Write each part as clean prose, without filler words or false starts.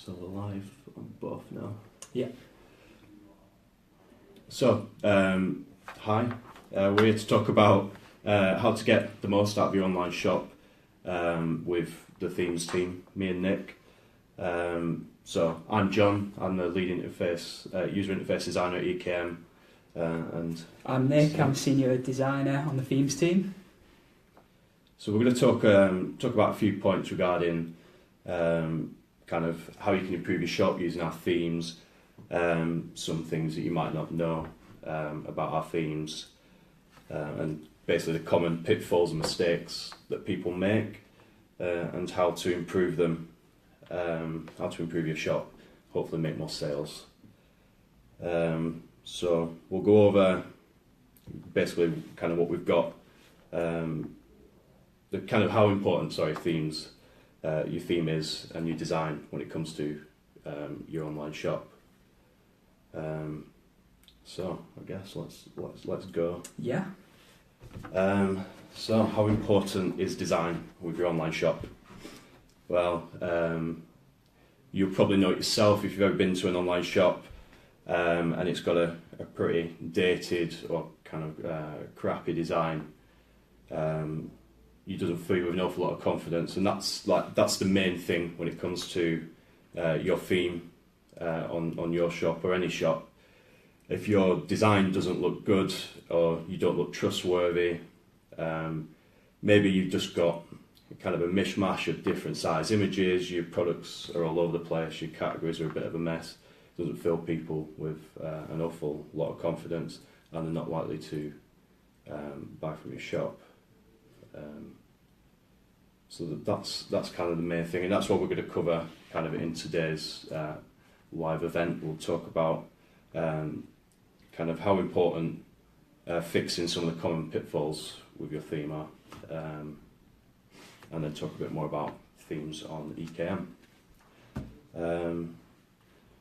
So we're live on both now. Yeah. So, hi. We're here to talk about how to get the most out of your online shop with the themes team, me and Nick. So I'm John. I'm the lead user interface designer at EKM. And I'm Nick. I'm senior designer on the themes team. So we're going to talk about a few points regarding kind of how you can improve your shop using our themes, some things that you might not know about our themes, and basically the common pitfalls and mistakes that people make, and how to improve them, how to improve your shop, hopefully make more sales. So we'll go over basically kind of what we've got, the kind of how important, themes, your theme is and your design when it comes to your online shop. So I guess let's go. Yeah. So how important is design with your online shop? Well, you'll probably know it yourself if you've ever been to an online shop and it's got a pretty dated or kind of crappy design. You doesn't fill you with an awful lot of confidence, and that's the main thing when it comes to your theme on your shop or any shop. If your design doesn't look good or you don't look trustworthy, maybe you've just got kind of a mishmash of different size images, your products are all over the place, your categories are a bit of a mess, doesn't fill people with an awful lot of confidence, and they're not likely to buy from your shop. So that's kind of the main thing, and that's what we're going to cover kind of in today's live event. We'll talk about kind of how important fixing some of the common pitfalls with your theme are, and then talk a bit more about themes on EKM.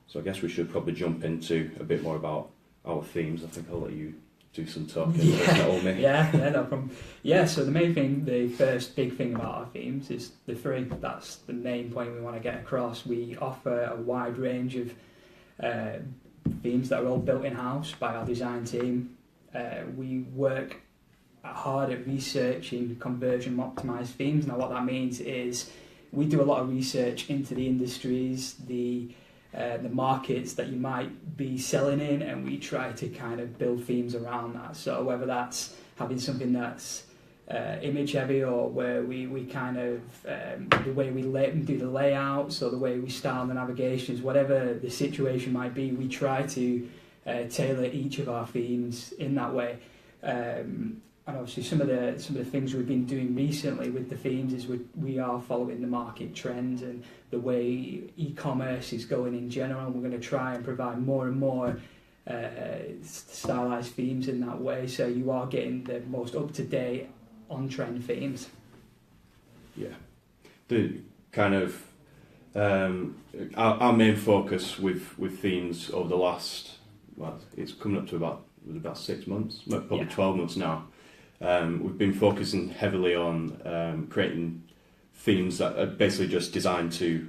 So I guess we should probably jump into a bit more about our themes. I think I'll let you do some talking. Yeah, no problem. Yeah, so the first big thing about our themes is they're free. That's the main point we want to get across. We offer a wide range of themes that are all built in-house by our design team. We work hard at researching conversion optimized themes. Now what that means is we do a lot of research into the industries, the markets that you might be selling in, and we try to kind of build themes around that. So whether that's having something that's image heavy, or where we kind of the way we do the layouts, or the way we style the navigations, whatever the situation might be, we try to tailor each of our themes in that way. And obviously some of the things we've been doing recently with the themes is we are following the market trends and the way e-commerce is going in general, and we're going to try and provide more and more stylized themes in that way, so you are getting the most up-to-date on-trend themes. Yeah. The kind of our main focus with themes over the last, it's coming up to about 6 months, probably 12 months now. We've been focusing heavily on creating themes that are basically just designed to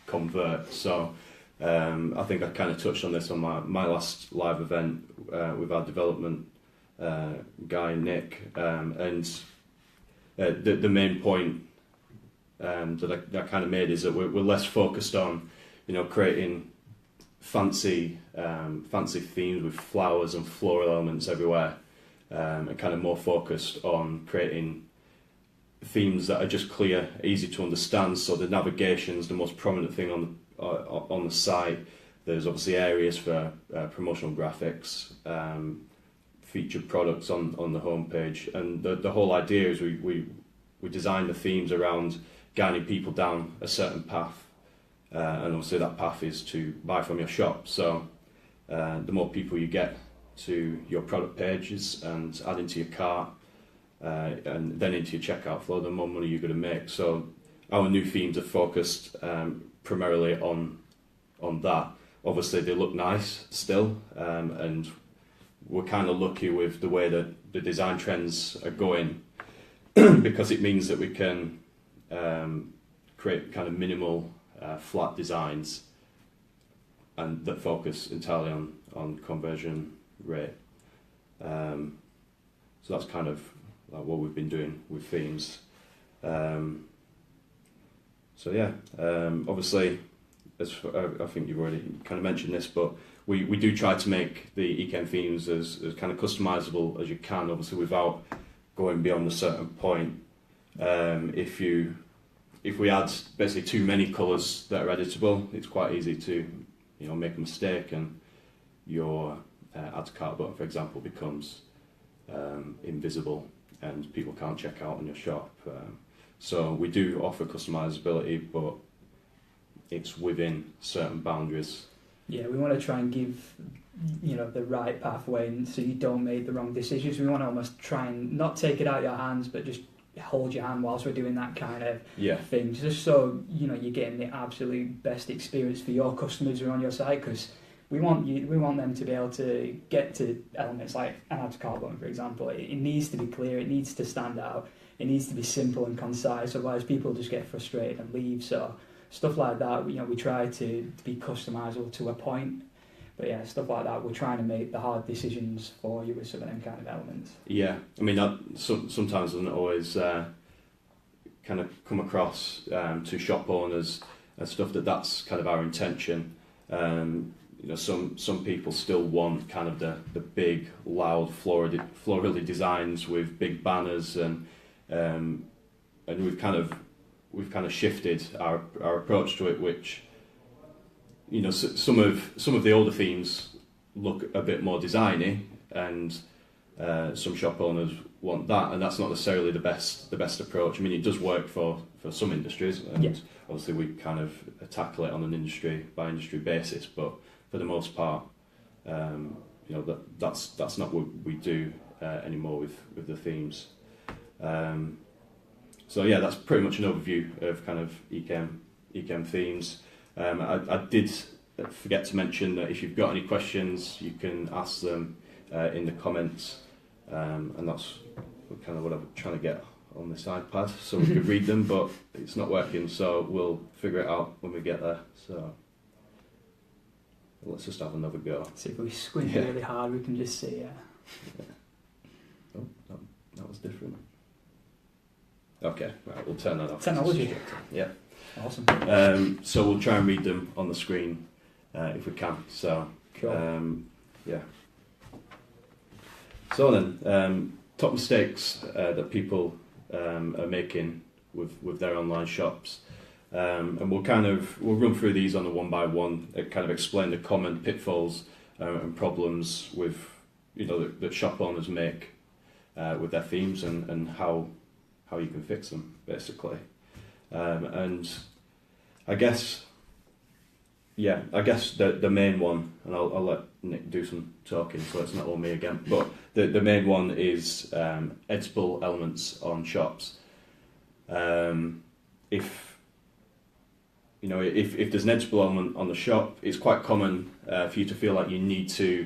convert. So I think I kind of touched on this on my last live event with our development guy Nick, and the main point that I kind of made is that we're less focused on creating fancy themes with flowers and floral elements everywhere. And kind of more focused on creating themes that are just clear, easy to understand. So the navigation's the most prominent thing on the site. There's obviously areas for promotional graphics, featured products on the homepage, and the whole idea is we design the themes around guiding people down a certain path, and obviously that path is to buy from your shop. So the more people you get to your product pages and add into your cart and then into your checkout flow, the more money you're going to make. So our new themes are focused primarily on that. Obviously they look nice still, and we're kind of lucky with the way that the design trends are going because it means that we can create kind of minimal flat designs and that focus entirely on conversion rate. So that's kind of like what we've been doing with themes. So yeah, obviously, I think you've already kind of mentioned this, but we do try to make the Ekem themes as kind of customizable as you can, obviously without going beyond a certain point. If we add basically too many colours that are editable, it's quite easy to make a mistake, and your add to cart button, for example, becomes invisible and people can't check out on your shop. So we do offer customizability, but it's within certain boundaries. Yeah, we want to try and give the right pathway, and so you don't make the wrong decisions. We want to almost try and not take it out of your hands, but just hold your hand whilst we're doing that kind of thing, just so you're getting the absolute best experience for your customers who are on your site, because we want them to be able to get to elements like an add to cart button, for example. It needs to be clear, it needs to stand out, it needs to be simple and concise, otherwise people just get frustrated and leave. So stuff like that, we try to be customizable to a point. But yeah, stuff like that, we're trying to make the hard decisions for you with some of them kind of elements. Yeah, I mean, that sometimes doesn't always kind of come across to shop owners and stuff that's kind of our intention. Some people still want kind of the big, loud, florally designs with big banners, and we've kind of shifted our approach to it, which some of the older themes look a bit more designy, and some shop owners want that, and that's not necessarily the best approach. I mean, it does work for some industries, and obviously we kind of tackle it on an industry by industry basis, but for the most part, that's not what we do anymore with the themes. So yeah, that's pretty much an overview of kind of Ekem themes. I did forget to mention that if you've got any questions, you can ask them in the comments, and that's kind of what I'm trying to get on this iPad so we could read them, but it's not working, so we'll figure it out when we get there. So let's just have another go. See if we squint really hard, we can just see. Oh, that was different. Okay, right, we'll turn that off. Technology. Yeah. Awesome. So we'll try and read them on the screen if we can. So, cool. Yeah. So then, top mistakes that people are making with their online shops, and we'll run through these on a one by one. Kind of explain the common pitfalls and problems with that shop owners make with their themes, and how you can fix them, basically. And I guess the main one, and I'll let Nick do some talking so it's not all me again, but the main one is editable elements on shops. If there's an editable element on the shop, it's quite common for you to feel like you need to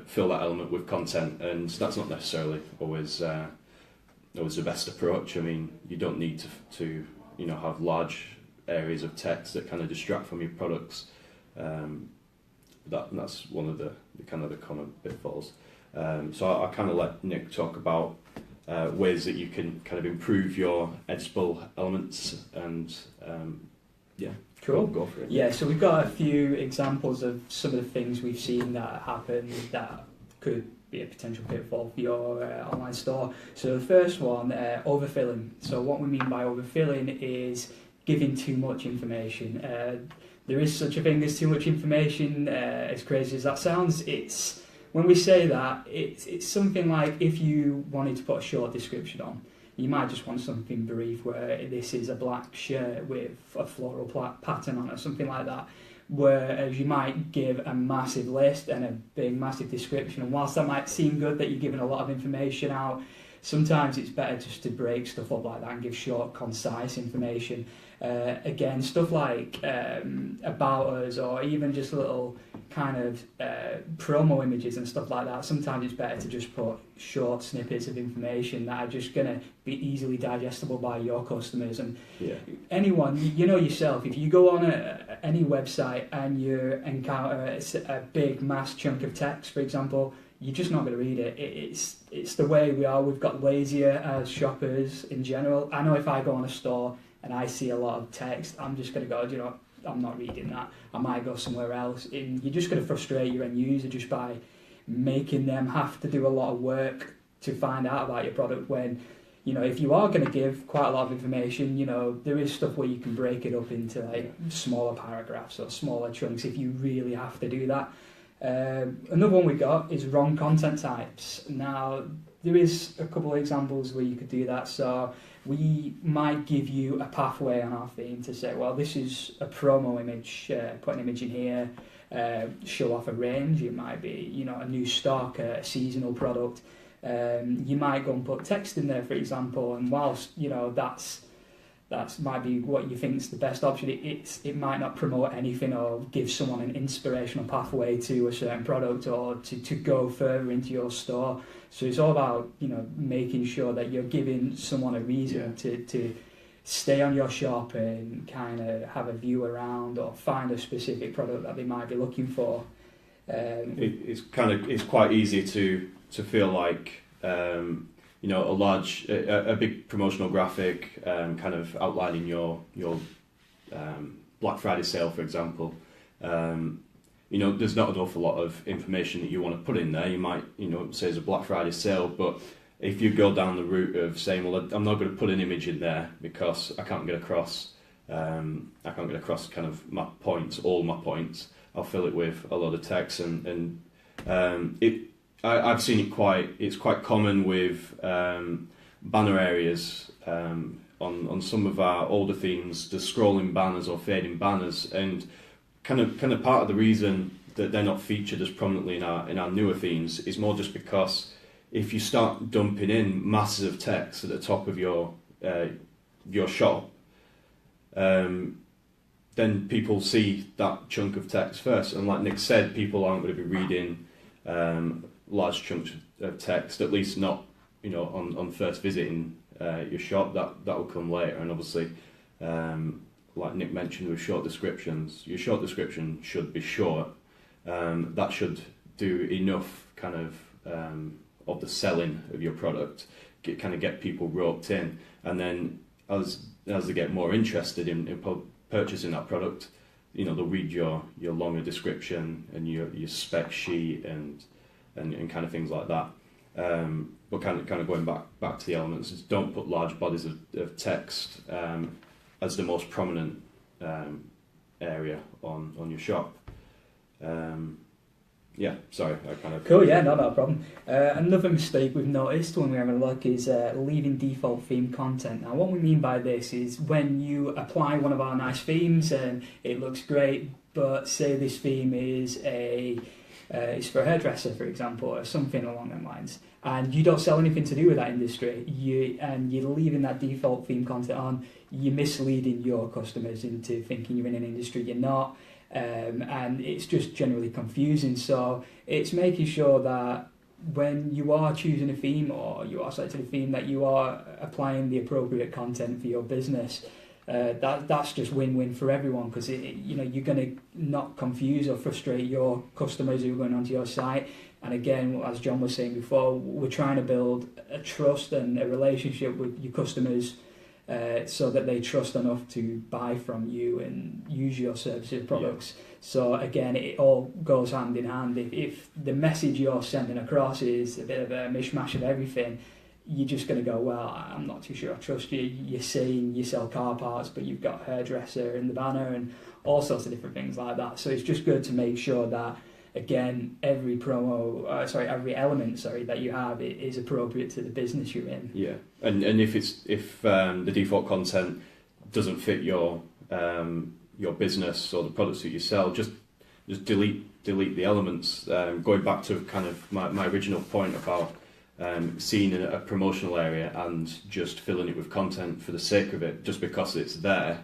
fill that element with content, and that's not necessarily always the best approach. I mean, you don't need to have large areas of text that kind of distract from your products. That's one of the kind of the common pitfalls. So I kind of let Nick talk about ways that you can kind of improve your editable elements, and cool. Go for it. Yeah, so we've got a few examples of some of the things we've seen that happen that could be a potential pitfall for your online store. So the first one, overfilling. So what we mean by overfilling is giving too much information. There is such a thing as too much information, as crazy as that sounds. When we say that, it's something like if you wanted to put a short description on, you might just want something brief, where this is a black shirt with a floral pattern on it, something like that. Whereas you might give a massive list and a big massive description, and whilst that might seem good that you're giving a lot of information out, sometimes it's better just to break stuff up like that and give short, concise information. Again, stuff like about us, or even just little kind of promo images and stuff like that. Sometimes it's better to just put short snippets of information that are just going to be easily digestible by your customers. And anyone, you know yourself, if you go on any website and you encounter a big mass chunk of text, for example, you're just not going to read it. It's the way we are. We've got lazier as shoppers in general. I know if I go on a store and I see a lot of text, I'm just going to go, you know, I'm not reading that. I might go somewhere else. And you're just going to frustrate your end user just by making them have to do a lot of work to find out about your product, when, you know, if you are going to give quite a lot of information, you know, there is stuff where you can break it up into like smaller paragraphs or smaller chunks if you really have to do that. Another one we got is wrong content types. Now, there is a couple of examples where you could do that. So we might give you a pathway on our theme to say, well, this is a promo image, put an image in here, show off a range. It might be, you know, a new stock, a seasonal product. You might go and put text in there, for example, and whilst, you know, that's might be what you think is the best option, it might not promote anything or give someone an inspirational pathway to a certain product or to go further into your store. So it's all about, you know, making sure that you're giving someone a reason to stay on your shop and kind of have a view around or find a specific product that they might be looking for. It's quite easy to feel like you know, a big promotional graphic kind of outlining your Black Friday sale, for example. You know, there's not an awful lot of information that you want to put in there. You might, you know, say it's a Black Friday sale, but if you go down the route of saying, well, I'm not going to put an image in there because I can't get across kind of my points, all my points. I'll fill it with a lot of text, and I've seen it's quite common with banner areas on some of our older themes, the scrolling banners or fading banners, and kind of part of the reason that they're not featured as prominently in our newer themes is more just because if you start dumping in masses of text at the top of your shop, then people see that chunk of text first, and like Nick said, people aren't going to be reading large chunks of text, at least not, you know, on first visiting your shop. That will come later, and obviously, like Nick mentioned with short descriptions, your short description should be short. That should do enough kind of the selling of your product, get people roped in, and then as they get more interested in purchasing that product, you know, they'll read your longer description and your spec sheet and kind of things like that. But kind of going back to the elements, is don't put large bodies of text as the most prominent area on your shop. Yeah, sorry, I kind of... Cool, yeah, not a problem. Another mistake we've noticed when we have a look is leaving default theme content. Now, what we mean by this is when you apply one of our nice themes and it looks great, but say this theme is it's for a hairdresser, for example, or something along them lines, and you don't sell anything to do with that industry, you're leaving that default theme content on, you're misleading your customers into thinking you're in an industry you're not. And it's just generally confusing. So it's making sure that when you are choosing a theme or you are selecting a theme, that you are applying the appropriate content for your business. That's just win-win for everyone, because you're going to not confuse or frustrate your customers who are going onto your site. And again, as John was saying before, we're trying to build a trust and a relationship with your customers, so that they trust enough to buy from you and use your services and products. Yeah. So again, it all goes hand in hand. If the message you're sending across is a bit of a mishmash of everything, you're just going to go, well, I'm not too sure I trust you. You're saying you sell car parts, but you've got hairdresser in the banner and all sorts of different things like that. So it's just good to make sure that, again, every element that you have is appropriate to the business you're in. Yeah, and if the default content doesn't fit your business or the products that you sell, just delete the elements. Going back to kind of my original point about seeing a promotional area and just filling it with content for the sake of it, just because it's there.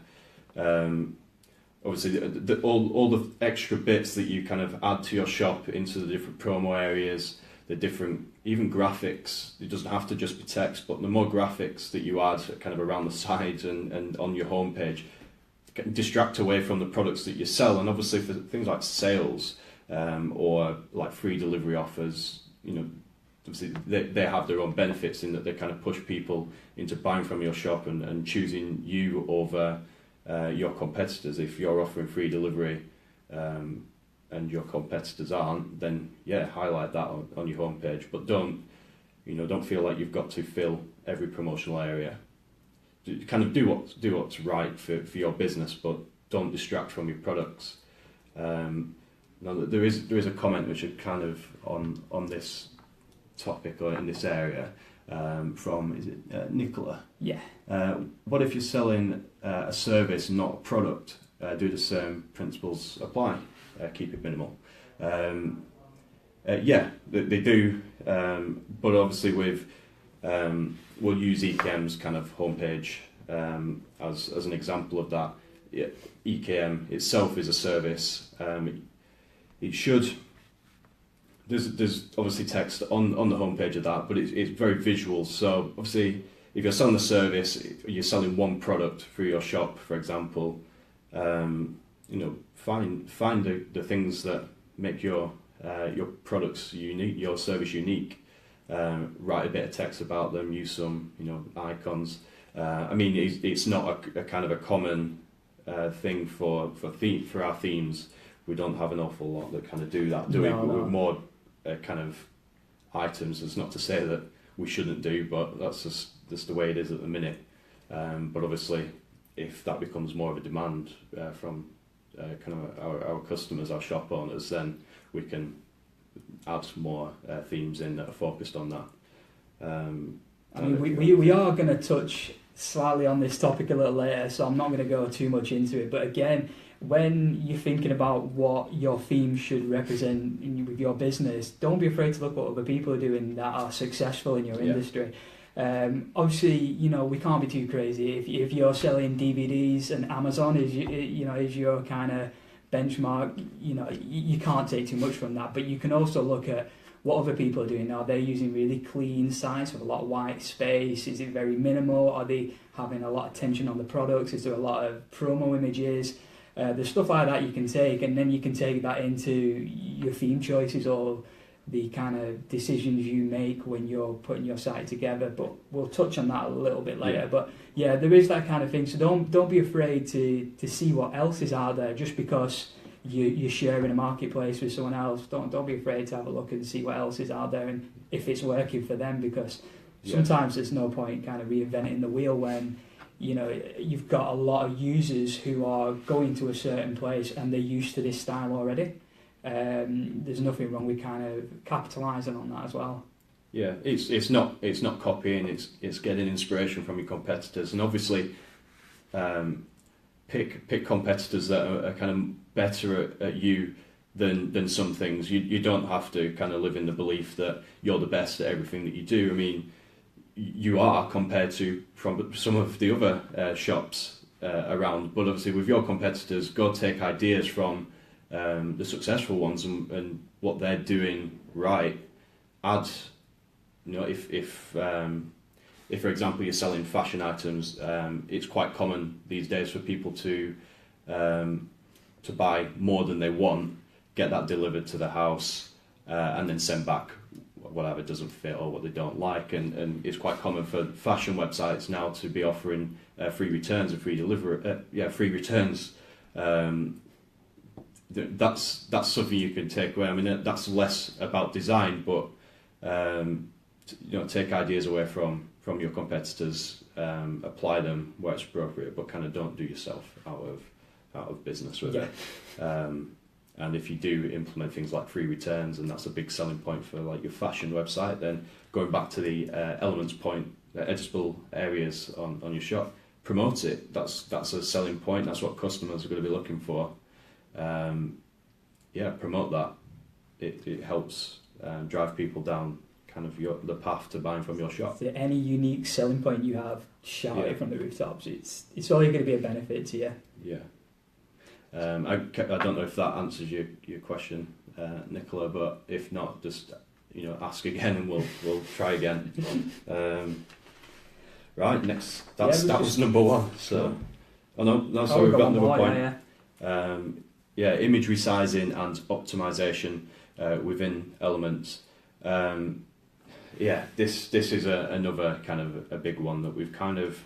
Obviously, all the extra bits that you kind of add to your shop into the different promo areas, the different, even graphics, it doesn't have to just be text, but the more graphics that you add kind of around the sides and on your homepage, distract away from the products that you sell. And obviously for things like sales or like free delivery offers, you know, obviously they have their own benefits in that they kind of push people into buying from your shop and choosing you over your competitors. If you're offering free delivery and your competitors aren't, then yeah, highlight that on your homepage. But don't feel like you've got to fill every promotional area. Kind of do what's right for your business, but don't distract from your products. Now there is a comment which is kind of on this topic or in this area from, is it Nicola? Yeah. What if you're selling a service, not a product? Do the same principles apply? Keep it minimal. Yeah, they do, but obviously we'll use EKM's kind of homepage as an example of that. Yeah, EKM itself is a service. It should. There's obviously text on the homepage of that, but it's very visual. So obviously, if you're selling a service, you're selling one product through your shop, for example. Find the things that make your products unique, your service unique. Write a bit of text about them. Use some icons. I mean, it's not a kind of a common thing for our themes. We don't have an awful lot that kind of do that, do we? We're more kind of items. It's not to say that we shouldn't do, but that's just the way it is at the minute. But obviously, if that becomes more of a demand from kind of our customers, our shop owners, then we can add more themes in that are focused on that. We are going to touch slightly on this topic a little later, so I'm not going to go too much into it. But again, when you're thinking about what your theme should represent with your business, don't be afraid to look what other people are doing that are successful in your industry. Obviously, we can't be too crazy. If you're selling DVDs and Amazon is your kind of benchmark, you can't take too much from that. But you can also look at what other people are doing now. They're using really clean sites with a lot of white space. Is it very minimal? Are they having a lot of tension on the products? Is there a lot of promo images? There's stuff like that you can take, and then you can take that into your theme choices or the kind of decisions you make when you're putting your site together. But we'll touch on that a little bit later. Yeah. But yeah, there is that kind of thing. So don't be afraid to see what else is out there just because you're sharing a marketplace with someone else. Don't be afraid to have a look and see what else is out there and if it's working for them, because sometimes there's no point kind of reinventing the wheel when you've got a lot of users who are going to a certain place and they're used to this style already. There's nothing wrong with kind of capitalising on that as well. Yeah, it's not copying. It's getting inspiration from your competitors, and obviously pick competitors that are kind of better at you than some things. You don't have to kind of live in the belief that you're the best at everything that you do. I mean, you are compared to from some of the other shops around, but obviously with your competitors, go take ideas from the successful ones and what they're doing right. Add, if for example you're selling fashion items, it's quite common these days for people to buy more than they want, get that delivered to the house, and then send back whatever doesn't fit or what they don't like, and it's quite common for fashion websites now to be offering free returns and free delivery. Free returns. That's something you can take away. I mean, that's less about design, but take ideas away from your competitors, apply them where it's appropriate, but kind of don't do yourself out of business with it. And if you do implement things like free returns, and that's a big selling point for like your fashion website, then going back to the elements point, editable areas on your shop, promote it. That's a selling point. That's what customers are going to be looking for. Promote that. It helps drive people down kind of the path to buying from your shop. Is there any unique selling point you have? Shout Yeah. it from the rooftops. It's only going to be a benefit to you. Yeah. I don't know if that answers your question, Nicola, but if not, just ask again and we'll try again. Right, next. That was number one. So, so we've got another point. Yeah. Image resizing and optimization within Elements. This is another kind of a big one that we've kind of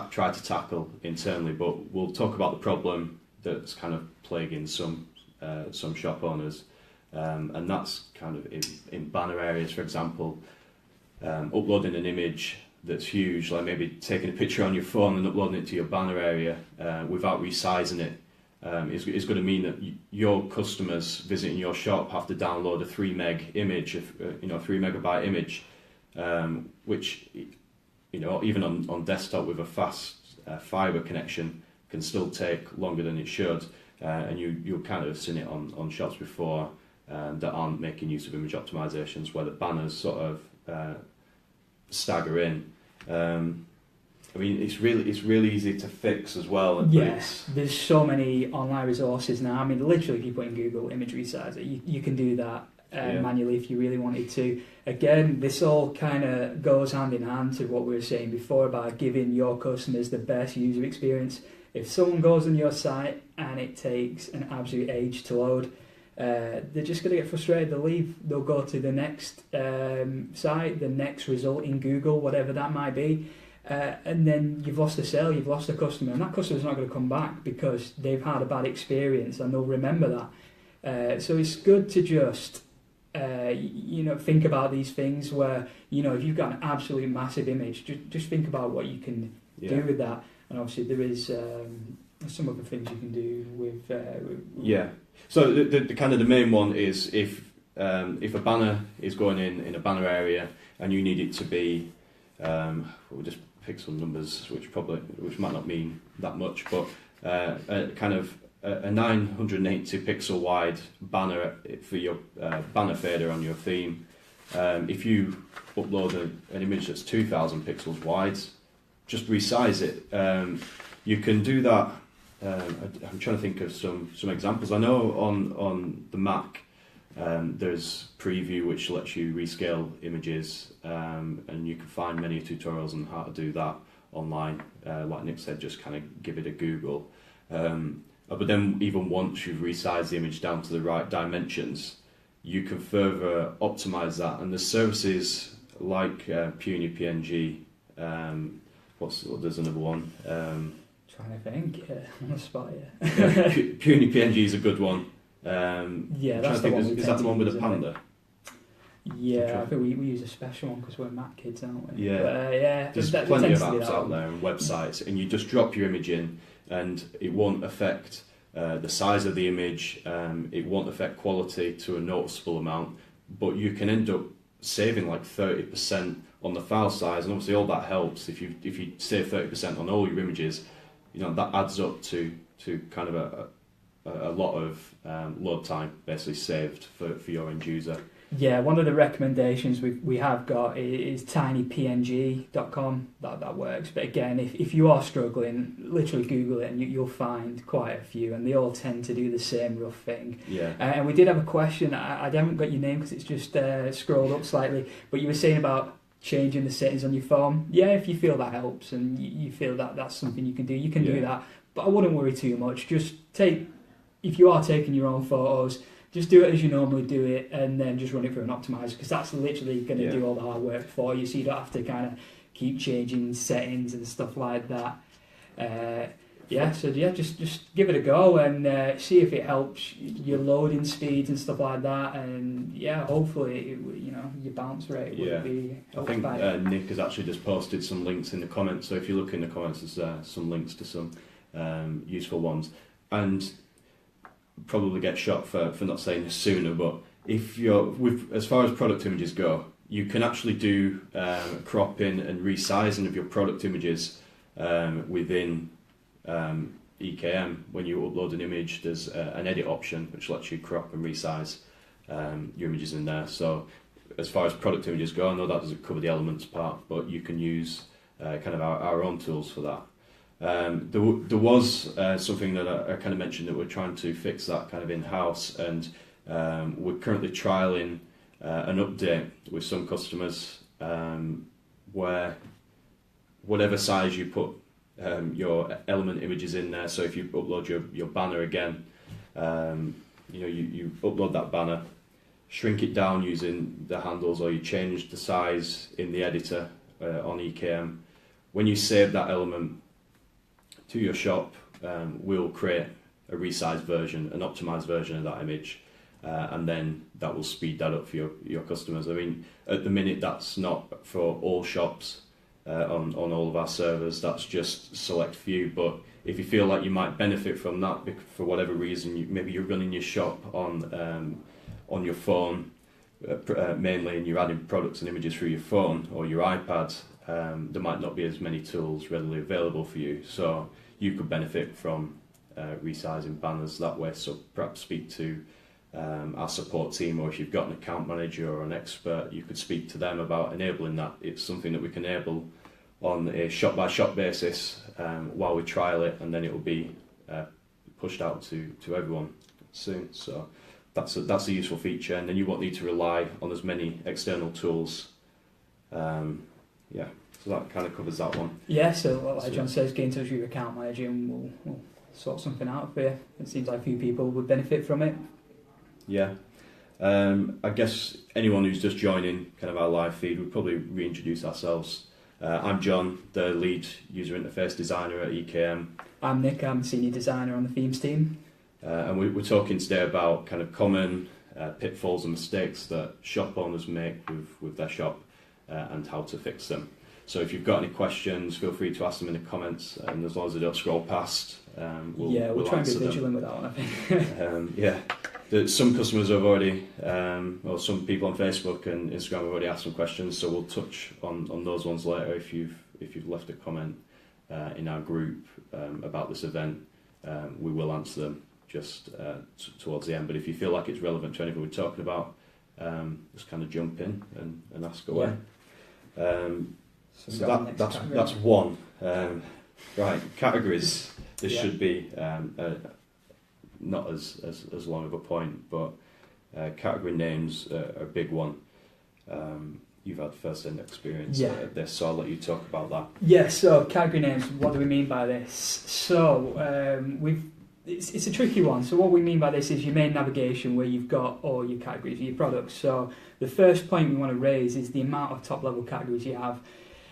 tried to tackle internally, but we'll talk about the problem that's kind of plaguing some shop owners, and that's kind of in banner areas, for example, uploading an image that's huge, like maybe taking a picture on your phone and uploading it to your banner area without resizing it. Is going to mean that your customers visiting your shop have to download a 3 meg image, 3 megabyte image, which even on desktop with a fast fibre connection can still take longer than it should, and you've kind of seen it on shops before that aren't making use of image optimizations, where the banners sort of stagger in. It's really easy to fix as well. Yes, there's so many online resources now. I mean, literally, if you put in Google image resizer, you can do that manually if you really wanted to. Again, this all kind of goes hand in hand to what we were saying before about giving your customers the best user experience. If someone goes on your site and it takes an absolute age to load, they're just going to get frustrated. They'll leave. They'll go to the next site, the next result in Google, whatever that might be. And then you've lost a sale, you've lost a customer, and that customer's not going to come back because they've had a bad experience and they'll remember that. So it's good to just think about these things where if you've got an absolute massive image, just think about what you can do with that. And obviously there is some other things you can do with. So the kind of the main one is if a banner is going in a banner area and you need it to be, we'll just pick some numbers which might not mean that much, but a 980 pixel wide banner for your banner fader on your theme. If you upload an image that's 2000 pixels wide, just resize it. You can do that. I'm trying to think of some examples. I know on the Mac there's Preview, which lets you rescale images, and you can find many tutorials on how to do that online. Like Nick said, just kind of give it a Google. But then even once you've resized the image down to the right dimensions, you can further optimize that. And there's services like Puny PNG. There's another one. Trying to think on the spot. Puny PNG is a good one. That's the one. Is that the one with the panda? Yeah, I think we use a special one because we're Mac kids, aren't we? Yeah. There's plenty of apps out there and websites, and you just drop your image in, and it won't affect the size of the image. It won't affect quality to a noticeable amount, but you can end up saving like 30% on the file size, and obviously all that helps. If you save 30% on all your images, that adds up to kind of a lot of load time basically saved for your end user. Yeah, one of the recommendations we have got is tinypng.com. That works. But again, if you are struggling, literally Google it and you'll find quite a few, and they all tend to do the same rough thing. Yeah. And we did have a question. I haven't got your name because it's just scrolled up slightly. But you were saying about changing the settings on your phone. Yeah, if you feel that helps and you feel that that's something you can do, you can do that. But I wouldn't worry too much. Just if you are taking your own photos, just do it as you normally do it, and then just run it through an optimizer, because that's literally going to do all the hard work for you, so you don't have to kind of keep changing settings and stuff like that. Just give it a go and see if it helps your loading speeds and stuff like that, and hopefully your bounce rate will be helped. I think Nick has actually just posted some links in the comments, so if you look in the comments, there's some links to some useful ones. And probably get shot for not saying this sooner, but if as far as product images go, you can actually do cropping and resizing of your product images within EKM. When you upload an image, there's an edit option which lets you crop and resize your images in there. So as far as product images go, I know that doesn't cover the elements part, but you can use kind of our own tools for that. There was something that I kind of mentioned that we're trying to fix that kind of in-house, and we're currently trialling an update with some customers where whatever size you put your element images in there, so if you upload your banner again, you upload that banner, shrink it down using the handles, or you change the size in the editor on EKM. When you save that element to your shop, we'll create a resized version, an optimized version of that image, and then that will speed that up for your customers. I mean, at the minute, that's not for all shops on all of our servers. That's just select few. But if you feel like you might benefit from that for whatever reason, maybe you're running your shop on your phone mainly, and you're adding products and images through your phone or your iPad, there might not be as many tools readily available for you. So you could benefit from resizing banners that way. So perhaps speak to our support team, or if you've got an account manager or an expert, you could speak to them about enabling that. It's something that we can enable on a shop-by-shop basis while we trial it, and then it will be pushed out to everyone soon. So that's a useful feature, and then you won't need to rely on as many external tools. So that kind of covers that one. Yeah, so like John says, get in touch with your account manager and we'll sort something out for you. It seems like a few people would benefit from it. Yeah. I guess anyone who's just joining kind of our live feed, we'll probably reintroduce ourselves. I'm John, the lead user interface designer at EKM. I'm Nick, I'm senior designer on the themes team. And we're talking today about kind of common pitfalls and mistakes that shop owners make with their shop and how to fix them. So if you've got any questions, feel free to ask them in the comments, and as long as they don't scroll past, we'll try and be answer vigilant with that one, I think. Some customers have already, or some people on Facebook and Instagram have already asked some questions, so we'll touch on those ones later. If you've left a comment in our group about this event, we will answer them just towards the end. But if you feel like it's relevant to anything we're talking about, just kind of jump in and ask away. So that's one. Right, categories. This should be not as long of a point, but category names are a big one. You've had first-hand experience at this, so I'll let you talk about that. Yeah, so category names, what do we mean by this? So it's a tricky one. So what we mean by this is your main navigation where you've got all your categories of your products. So the first point we want to raise is the amount of top-level categories you have.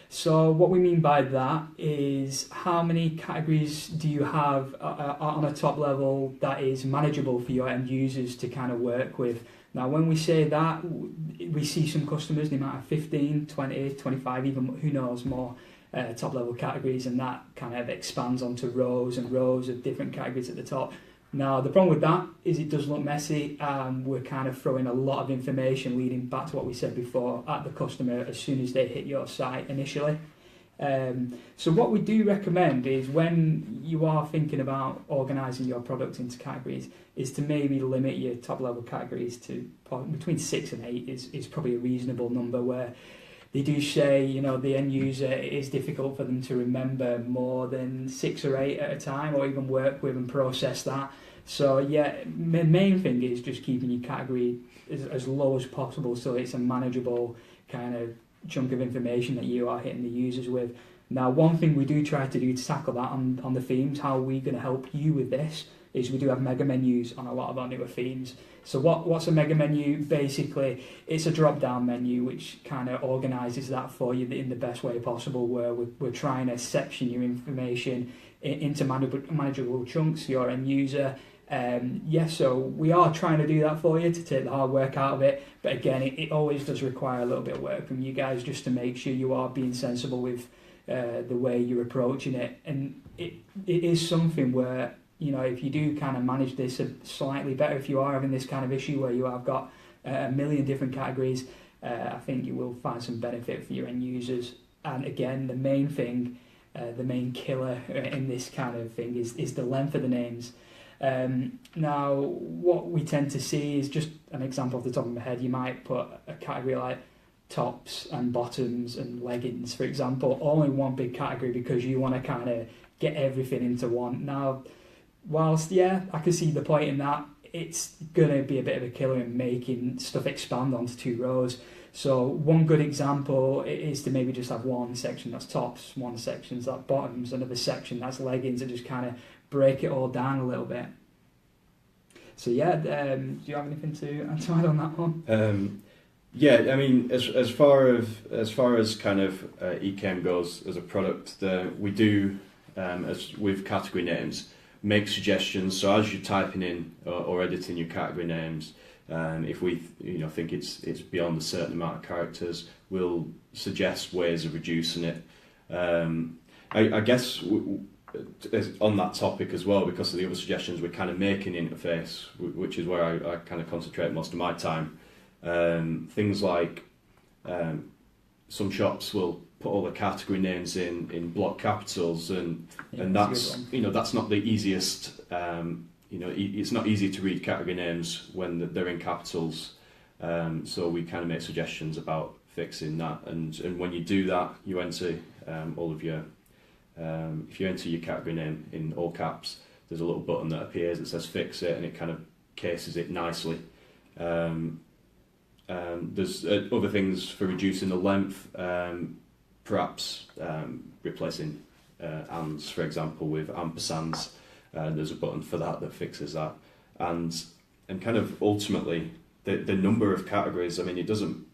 So what we mean by that is how many categories do you have on a top level that is manageable for your end users to kind of work with. Now when we say that, we see some customers, they might have 15, 20, 25, even who knows more top level categories, and that kind of expands onto rows and rows of different categories at the top. Now the problem with that is it does look messy. We're kind of throwing a lot of information leading back to what we said before at the customer as soon as they hit your site initially. So what we do recommend is when you are thinking about organising your product into categories is to maybe limit your top level categories to between 6 and 8 is probably a reasonable number, where they do say, the end user, it is difficult for them to remember more than 6 or 8 at a time, or even work with and process that. So the main thing is just keeping your category as low as possible, so it's a manageable kind of chunk of information that you are hitting the users with. Now, one thing we do try to do to tackle that on the themes, how we're going to help you with this, is we do have mega menus on a lot of our newer themes. So what's a mega menu? Basically, it's a drop-down menu which kind of organises that for you in the best way possible, where we're trying to section your information into manageable chunks for your end user. So we are trying to do that for you to take the hard work out of it. But again, it always does require a little bit of work from you guys just to make sure you are being sensible with the way you're approaching it. And it is something where, if you do kind of manage this slightly better, if you are having this kind of issue where you have got a million different categories, I think you will find some benefit for your end users. And again, the main thing, the main killer in this kind of thing is the length of the names. Now, what we tend to see is just an example off the top of my head. You might put a category like tops and bottoms and leggings, for example, all in one big category because you want to kind of get everything into one. Now, whilst, yeah, I can see the point in that, it's going to be a bit of a killer in making stuff expand onto 2 rows. So one good example is to maybe just have one section that's tops, one section that's bottoms, another section that's leggings, and just kind of break it all down a little bit. So yeah, do you have anything to add on that one? Yeah, I mean, as far as kind of Ecamm goes as a product, we do, as with category names, make suggestions. So as you're typing in or editing your category names, if we think it's beyond a certain amount of characters, we'll suggest ways of reducing it. I guess on that topic as well, because of the other suggestions, we're kind of making interface, which is where I kind of concentrate most of my time. Things like some shops will put all the category names in block capitals, and that's not the easiest. It's not easy to read category names when they're in capitals. So we kind of make suggestions about fixing that, and when you do that, you enter all of your. If you enter your category name in all caps, there's a little button that appears that says fix it, and it kind of cases it nicely. There's other things for reducing the length, perhaps replacing ands, for example, with ampersands. There's a button for that fixes that, and kind of ultimately the number of categories. I mean, it doesn't.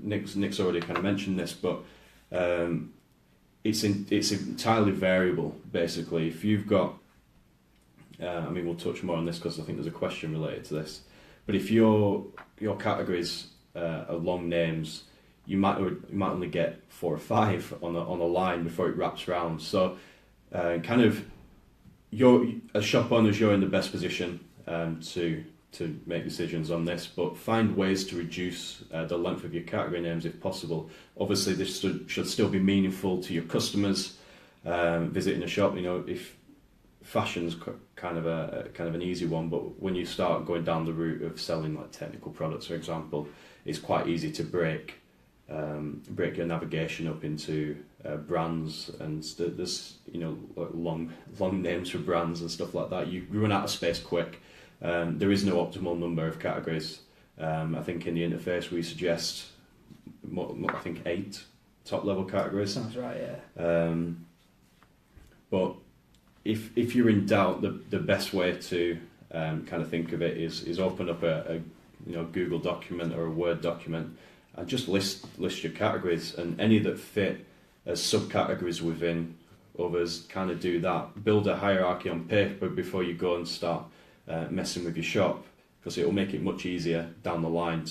Nick's already kind of mentioned this, but it's entirely variable. Basically, if you've got, I mean, we'll touch more on this because I think there's a question related to this. But if your categories are long names, you might only get 4 or 5 on a line before it wraps around. So, kind of, as shop owners, you're in the best position to make decisions on this, but find ways to reduce the length of your category names if possible. Obviously, this should still be meaningful to your customers visiting a shop. If fashion's kind of an easy one, but when you start going down the route of selling like technical products, for example, it's quite easy to break your navigation up into brands, and there's long names for brands and stuff like that. You run out of space quick. There is no optimal number of categories. I think in the interface we suggest, I think 8 top level categories. Sounds right, yeah. But if you're in doubt, the best way to kind of think of it is open up a Google document or a Word document and just list your categories, and any that fit as subcategories within others, kind of do that. Build a hierarchy on paper before you go and start messing with your shop, because it will make it much easier down the line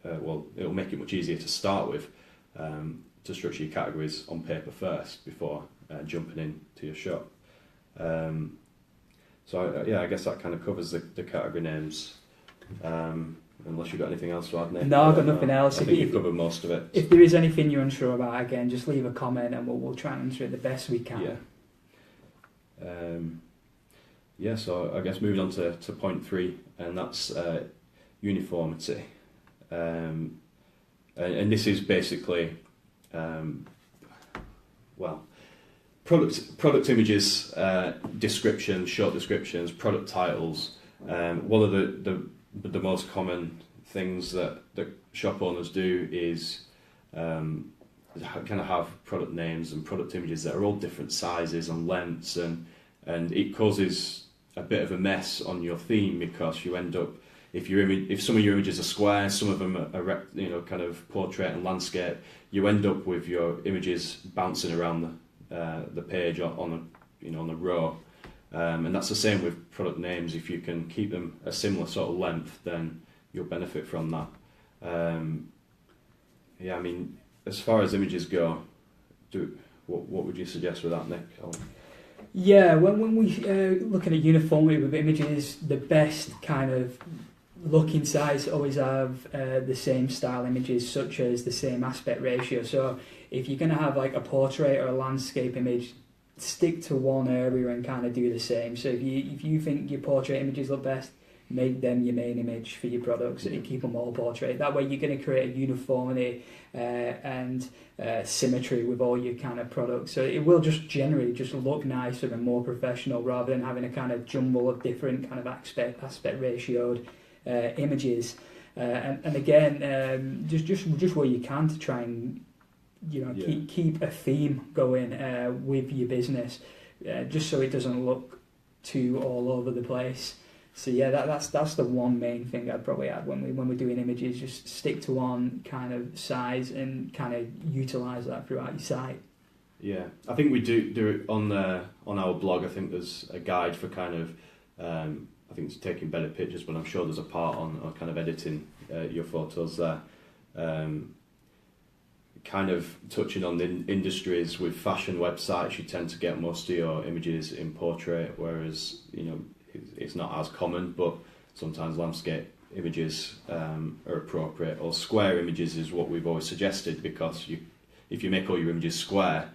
it'll make it much easier to start with, to structure your categories on paper first before jumping into your shop. I guess that kind of covers the category names. Unless you've got anything else to add, Nick? No, I've got nothing else. I think you've covered most of it. If there is anything you're unsure about, again, just leave a comment and we'll try and answer it the best we can. Yeah. So I guess moving on to point 3, and that's uniformity. And this is basically, product images, descriptions, short descriptions, product titles. One of the most common things that shop owners do is kind of have product names and product images that are all different sizes and lengths, and it causes a bit of a mess on your theme, because you end up, if some of your images are square, some of them are kind of portrait and landscape, you end up with your images bouncing around the page on a row. And that's the same with product names. If you can keep them a similar sort of length, then you'll benefit from that. I mean, as far as images go, what would you suggest with that, Nick? Yeah, when we looking at uniformity with images, the best kind of looking sites always have the same style images, such as the same aspect ratio. So if you're going to have like a portrait or a landscape image, stick to one area and kind of do the same. So if you think your portrait images look best, make them your main image for your products and keep them all portrait. That way you're going to create a uniformity and symmetry with all your kind of products. So it will just generally just look nicer and more professional rather than having a kind of jumble of different kind of aspect ratioed images. And again, just where you can to try and keep a theme going with your business, just so it doesn't look too all over the place. So yeah, that's the one main thing I'd probably add when we're doing images. Just stick to one kind of size and kind of utilise that throughout your site. Yeah, I think we do it on our blog. I think there's a guide for kind of I think it's taking better pictures, but I'm sure there's a part on kind of editing your photos there. Kind of touching on the industries with fashion websites, you tend to get most of your images in portrait, whereas it's not as common, but sometimes landscape images are appropriate, or square images is what we've always suggested, because if you make all your images square,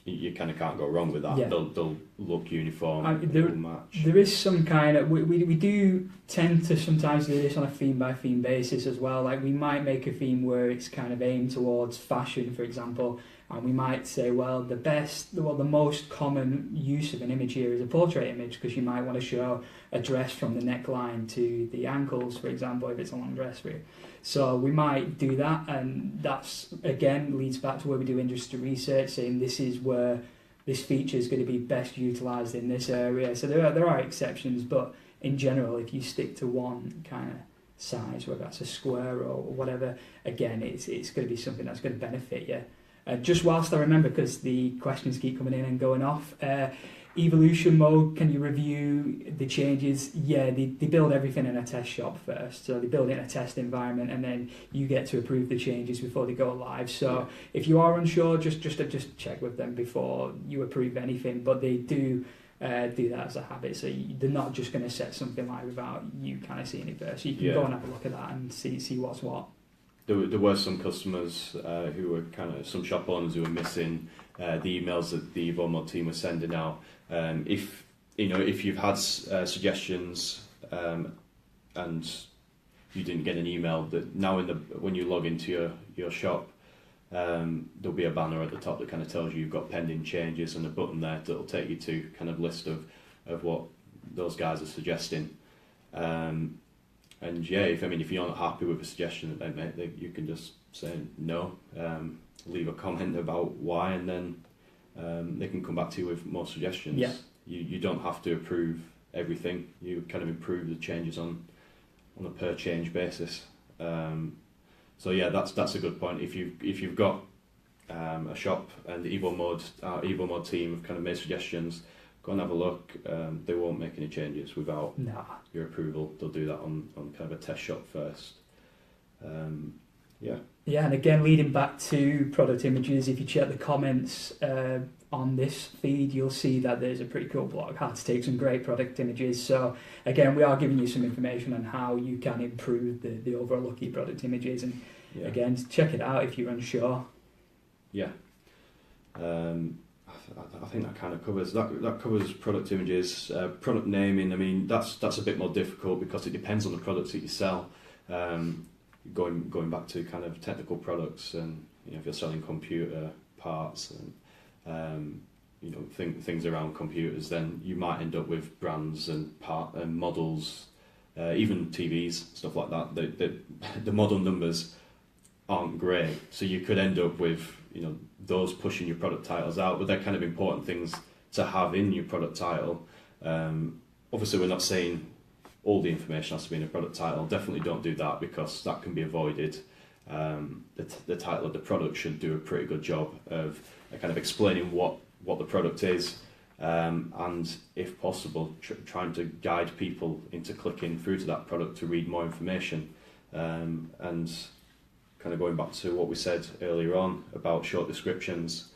you kind of can't go wrong with that. Yeah. They'll look uniform, they'll match. There is some kind of we do tend to sometimes do this on a theme by theme basis as well. Like we might make a theme where it's kind of aimed towards fashion, for example, and we might say, well, the most common use of an image here is a portrait image, because you might want to show a dress from the neckline to the ankles, for example, if it's a long dress for you. So we might do that, and that's again leads back to where we do industry research, saying this is where this feature is going to be best utilised in this area. So there are exceptions, but in general, if you stick to one kind of size, whether that's a square or whatever, again, it's going to be something that's going to benefit you. Just whilst I remember, because the questions keep coming in and going off, evolution mode, can you review the changes? Yeah, they build everything in a test shop first. So they build it in a test environment, and then you get to approve the changes before they go live. So if you are unsure, just check with them before you approve anything. But they do that as a habit. So they're not just going to set something live without you kind of seeing it first. You can go and have a look at that and see what's what. There were some customers who were some shop owners who were missing the emails that the EvoMod team was sending out. If you've had suggestions and you didn't get an email, that now when you log into your shop, there'll be a banner at the top that kind of tells you you've got pending changes, and a button there that'll take you to kind of list of what those guys are suggesting. And yeah, if you're not happy with a suggestion that they make, you can just say no, leave a comment about why, and then they can come back to you with more suggestions. Yeah. You don't have to approve everything. You kind of improve the changes on a per change basis. So yeah, that's a good point. If you've got a shop and the our EvoMod team have kind of made suggestions, go and have a look. They won't make any changes without your approval. They'll do that on kind of a test shop first. Yeah, and again, leading back to product images, if you check the comments on this feed, you'll see that there's a pretty cool blog, how to take some great product images. So again, we are giving you some information on how you can improve the overall look of your product images. And again, check it out if you're unsure. Yeah. I think that kind of covers that covers product images. Product naming, that's a bit more difficult because it depends on the products that you sell. Going back to kind of technical products, and if you're selling computer parts and things around computers, then you might end up with brands and models, even TVs, stuff like that. The model numbers aren't great, so you could end up with those pushing your product titles out, but they're kind of important things to have in your product title. Obviously, we're not saying all the information has to be in a product title. Definitely don't do that, because that can be avoided. The title of the product should do a pretty good job of kind of explaining what the product is, and if possible, trying to guide people into clicking through to that product to read more information. And kind of going back to what we said earlier on about short descriptions,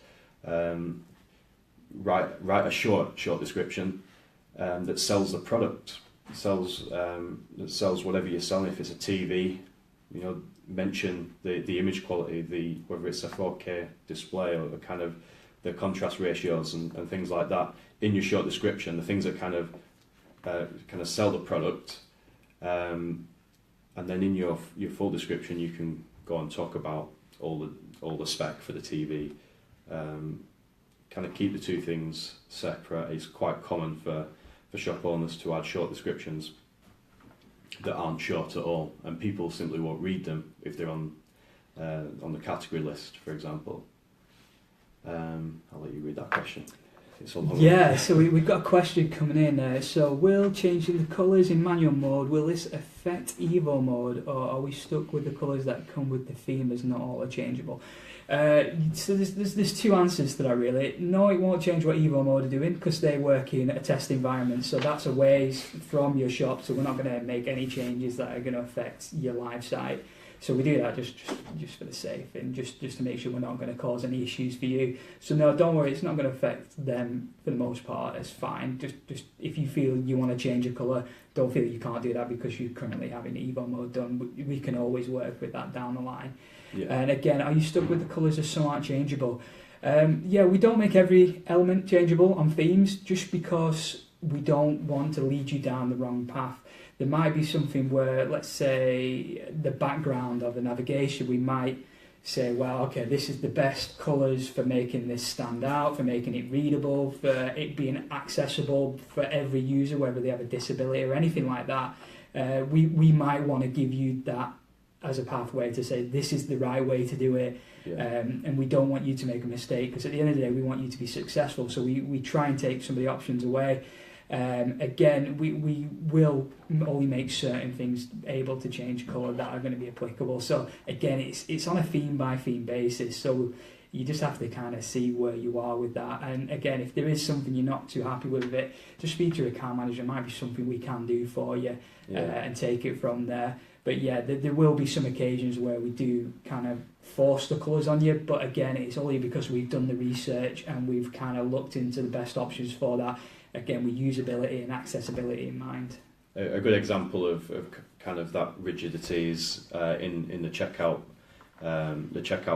write a short description that sells the product, that sells whatever you're selling. If it's a TV, mention the image quality, whether it's a 4K display or kind of the contrast ratios and things like that in your short description, the things that kind of sell the product, and then in your full description you can go and talk about all the spec for the TV. Kind of keep the two things separate. It's quite common for shop owners to add short descriptions that aren't short at all, and people simply won't read them if they're on the category list, for example. I'll let you read that question. It's all yeah, so we've got a question coming in. So will changing the colours in manual mode, will this affect Evo mode, or are we stuck with the colours that come with the theme as not auto-changeable? So there's two answers to that really. No, it won't change what Evo mode are doing because they work in a test environment, so that's a ways from your shop, so we're not going to make any changes that are going to affect your live site. So we do that just for the safe and just to make sure we're not going to cause any issues for you. So no, don't worry, it's not going to affect them for the most part. It's fine. Just if you feel you want to change a colour, don't feel you can't do that because you're currently having Evo mode done. We can always work with that down the line. Yeah. And again, are you stuck with the colours as some aren't changeable? Yeah, we don't make every element changeable on themes just because we don't want to lead you down the wrong path. There might be something where, let's say, the background of the navigation, we might say, well, okay, this is the best colours for making this stand out, for making it readable, for it being accessible for every user, whether they have a disability or anything like that. We might want to give you that as a pathway to say this is the right way to do it. Yeah. And we don't want you to make a mistake because at the end of the day, we want you to be successful. So we try and take some of the options away. Again, we will only make certain things able to change colour that are going to be applicable. So again, it's on a theme by theme basis. So you just have to kind of see where you are with that. And again, if there is something you're not too happy with it, just speak to your account manager. It might be something we can do for you, and take it from there. But yeah, there will be some occasions where we do kind of force the colours on you. But again, it's only because we've done the research and we've kind of looked into the best options for that. Again, with usability and accessibility in mind. A good example of kind of that rigidity is in the checkout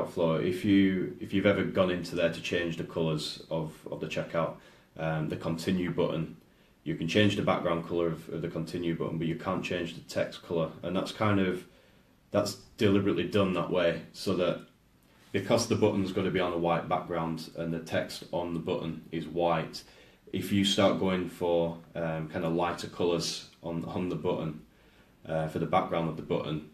flow. If you've ever gone into there to change the colours of the checkout, the continue button, you can change the background colour of the continue button, but you can't change the text colour, and that's deliberately done that way so that because the button's got to be on a white background and the text on the button is white. If you start going for kind of lighter colours on the button for the background of the button,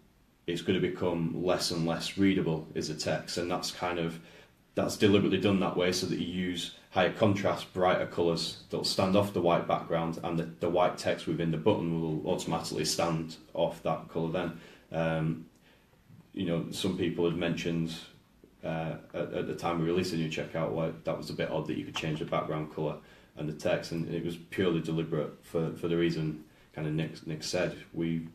it's going to become less and less readable as a text, and that's deliberately done that way so that you use higher contrast, brighter colours that will stand off the white background, and the white text within the button will automatically stand off that colour. Then, some people had mentioned at the time we released a new checkout, like that was a bit odd that you could change the background colour and the text, and it was purely deliberate for the reason kind of Nick said. We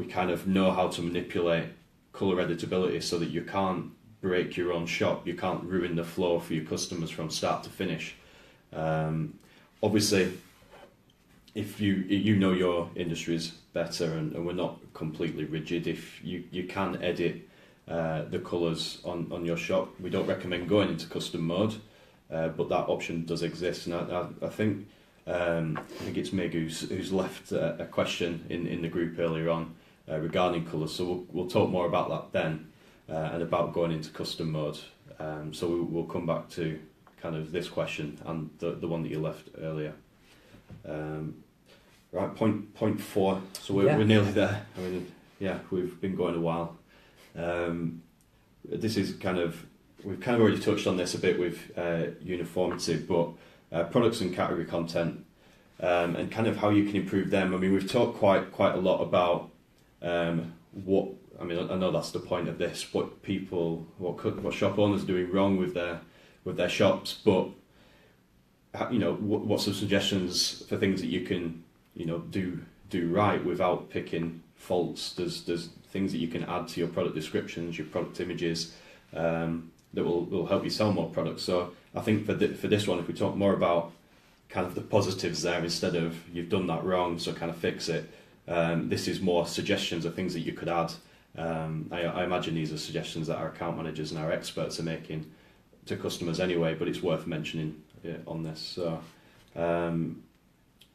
kind of know how to manipulate colour editability so that you can't break your own shop, you can't ruin the flow for your customers from start to finish. Obviously, if you know your industries better and we're not completely rigid, if you can edit the colours on your shop, we don't recommend going into custom mode. But that option does exist, and I think it's Meg who's left a question in the group earlier on regarding colours. So we'll talk more about that then, and about going into custom mode. So we'll come back to kind of this question and the one that you left earlier. Right, point 4. So we're nearly there. I mean, yeah, we've been going a while. This is kind of. We've kind of already touched on this a bit with uniformity, but products and category content and kind of how you can improve them. I mean, we've talked quite a lot about what. I mean, I know that's the point of this. What shop owners are doing wrong with their shops, but what's some suggestions for things that you can do right without picking faults? There's things that you can add to your product descriptions, your product images. That will help you sell more products. So I think for this one, if we talk more about kind of the positives there instead of you've done that wrong, so kind of fix it. This is more suggestions of things that you could add. I imagine these are suggestions that our account managers and our experts are making to customers anyway, but it's worth mentioning on this. So,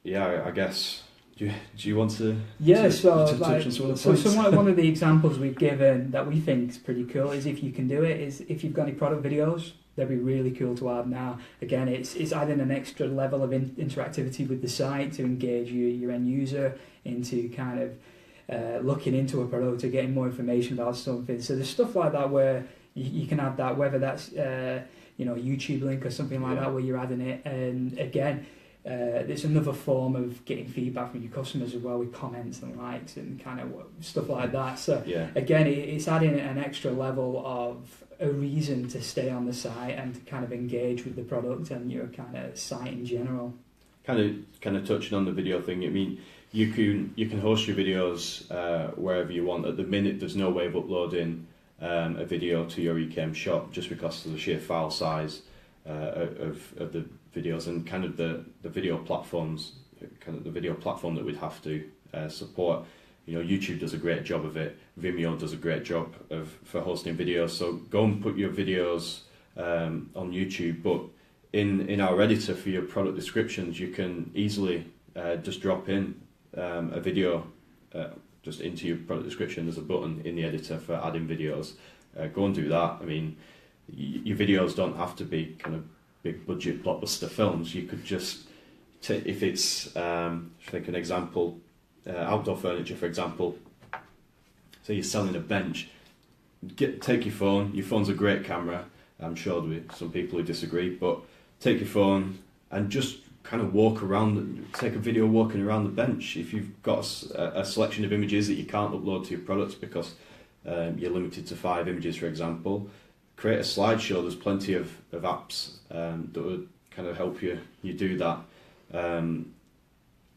yeah, I guess. Do you want to? Yeah, to so touch on some of the so points? one of the examples we've given that we think is pretty cool is if you can do it, is if you've got any product videos, they'd be really cool to add now. Again, it's adding an extra level of interactivity with the site to engage your end user into kind of looking into a product or getting more information about something. So there's stuff like that where you can add that, whether that's a YouTube link or something like that, where you're adding it. And again, there's another form of getting feedback from your customers as well, with comments and likes and kind of stuff like that. So again, it's adding an extra level of a reason to stay on the site and to kind of engage with the product and your kind of site in general. Kind of touching on the video thing. I mean, you can host your videos wherever you want. At the minute, there's no way of uploading a video to your Ecamm shop just because of the sheer file size of the videos and kind of the video platforms, kind of the video platform that we'd have to support. YouTube does a great job of it. Vimeo does a great job for hosting videos. So go and put your videos on YouTube. But in our editor for your product descriptions, you can easily just drop in a video just into your product description. There's a button in the editor for adding videos. Go and do that. I mean, your videos don't have to be kind of big budget blockbuster films. You could just if it's I think an example, outdoor furniture, for example. So you're selling a bench. Take your phone. Your phone's a great camera. I'm sure there'll be some people who disagree, but take your phone and just kind of walk around. Take a video walking around the bench. If you've got a selection of images that you can't upload to your products because you're limited to 5 images, for example, create a slideshow. There's plenty of apps that would kind of help you do that.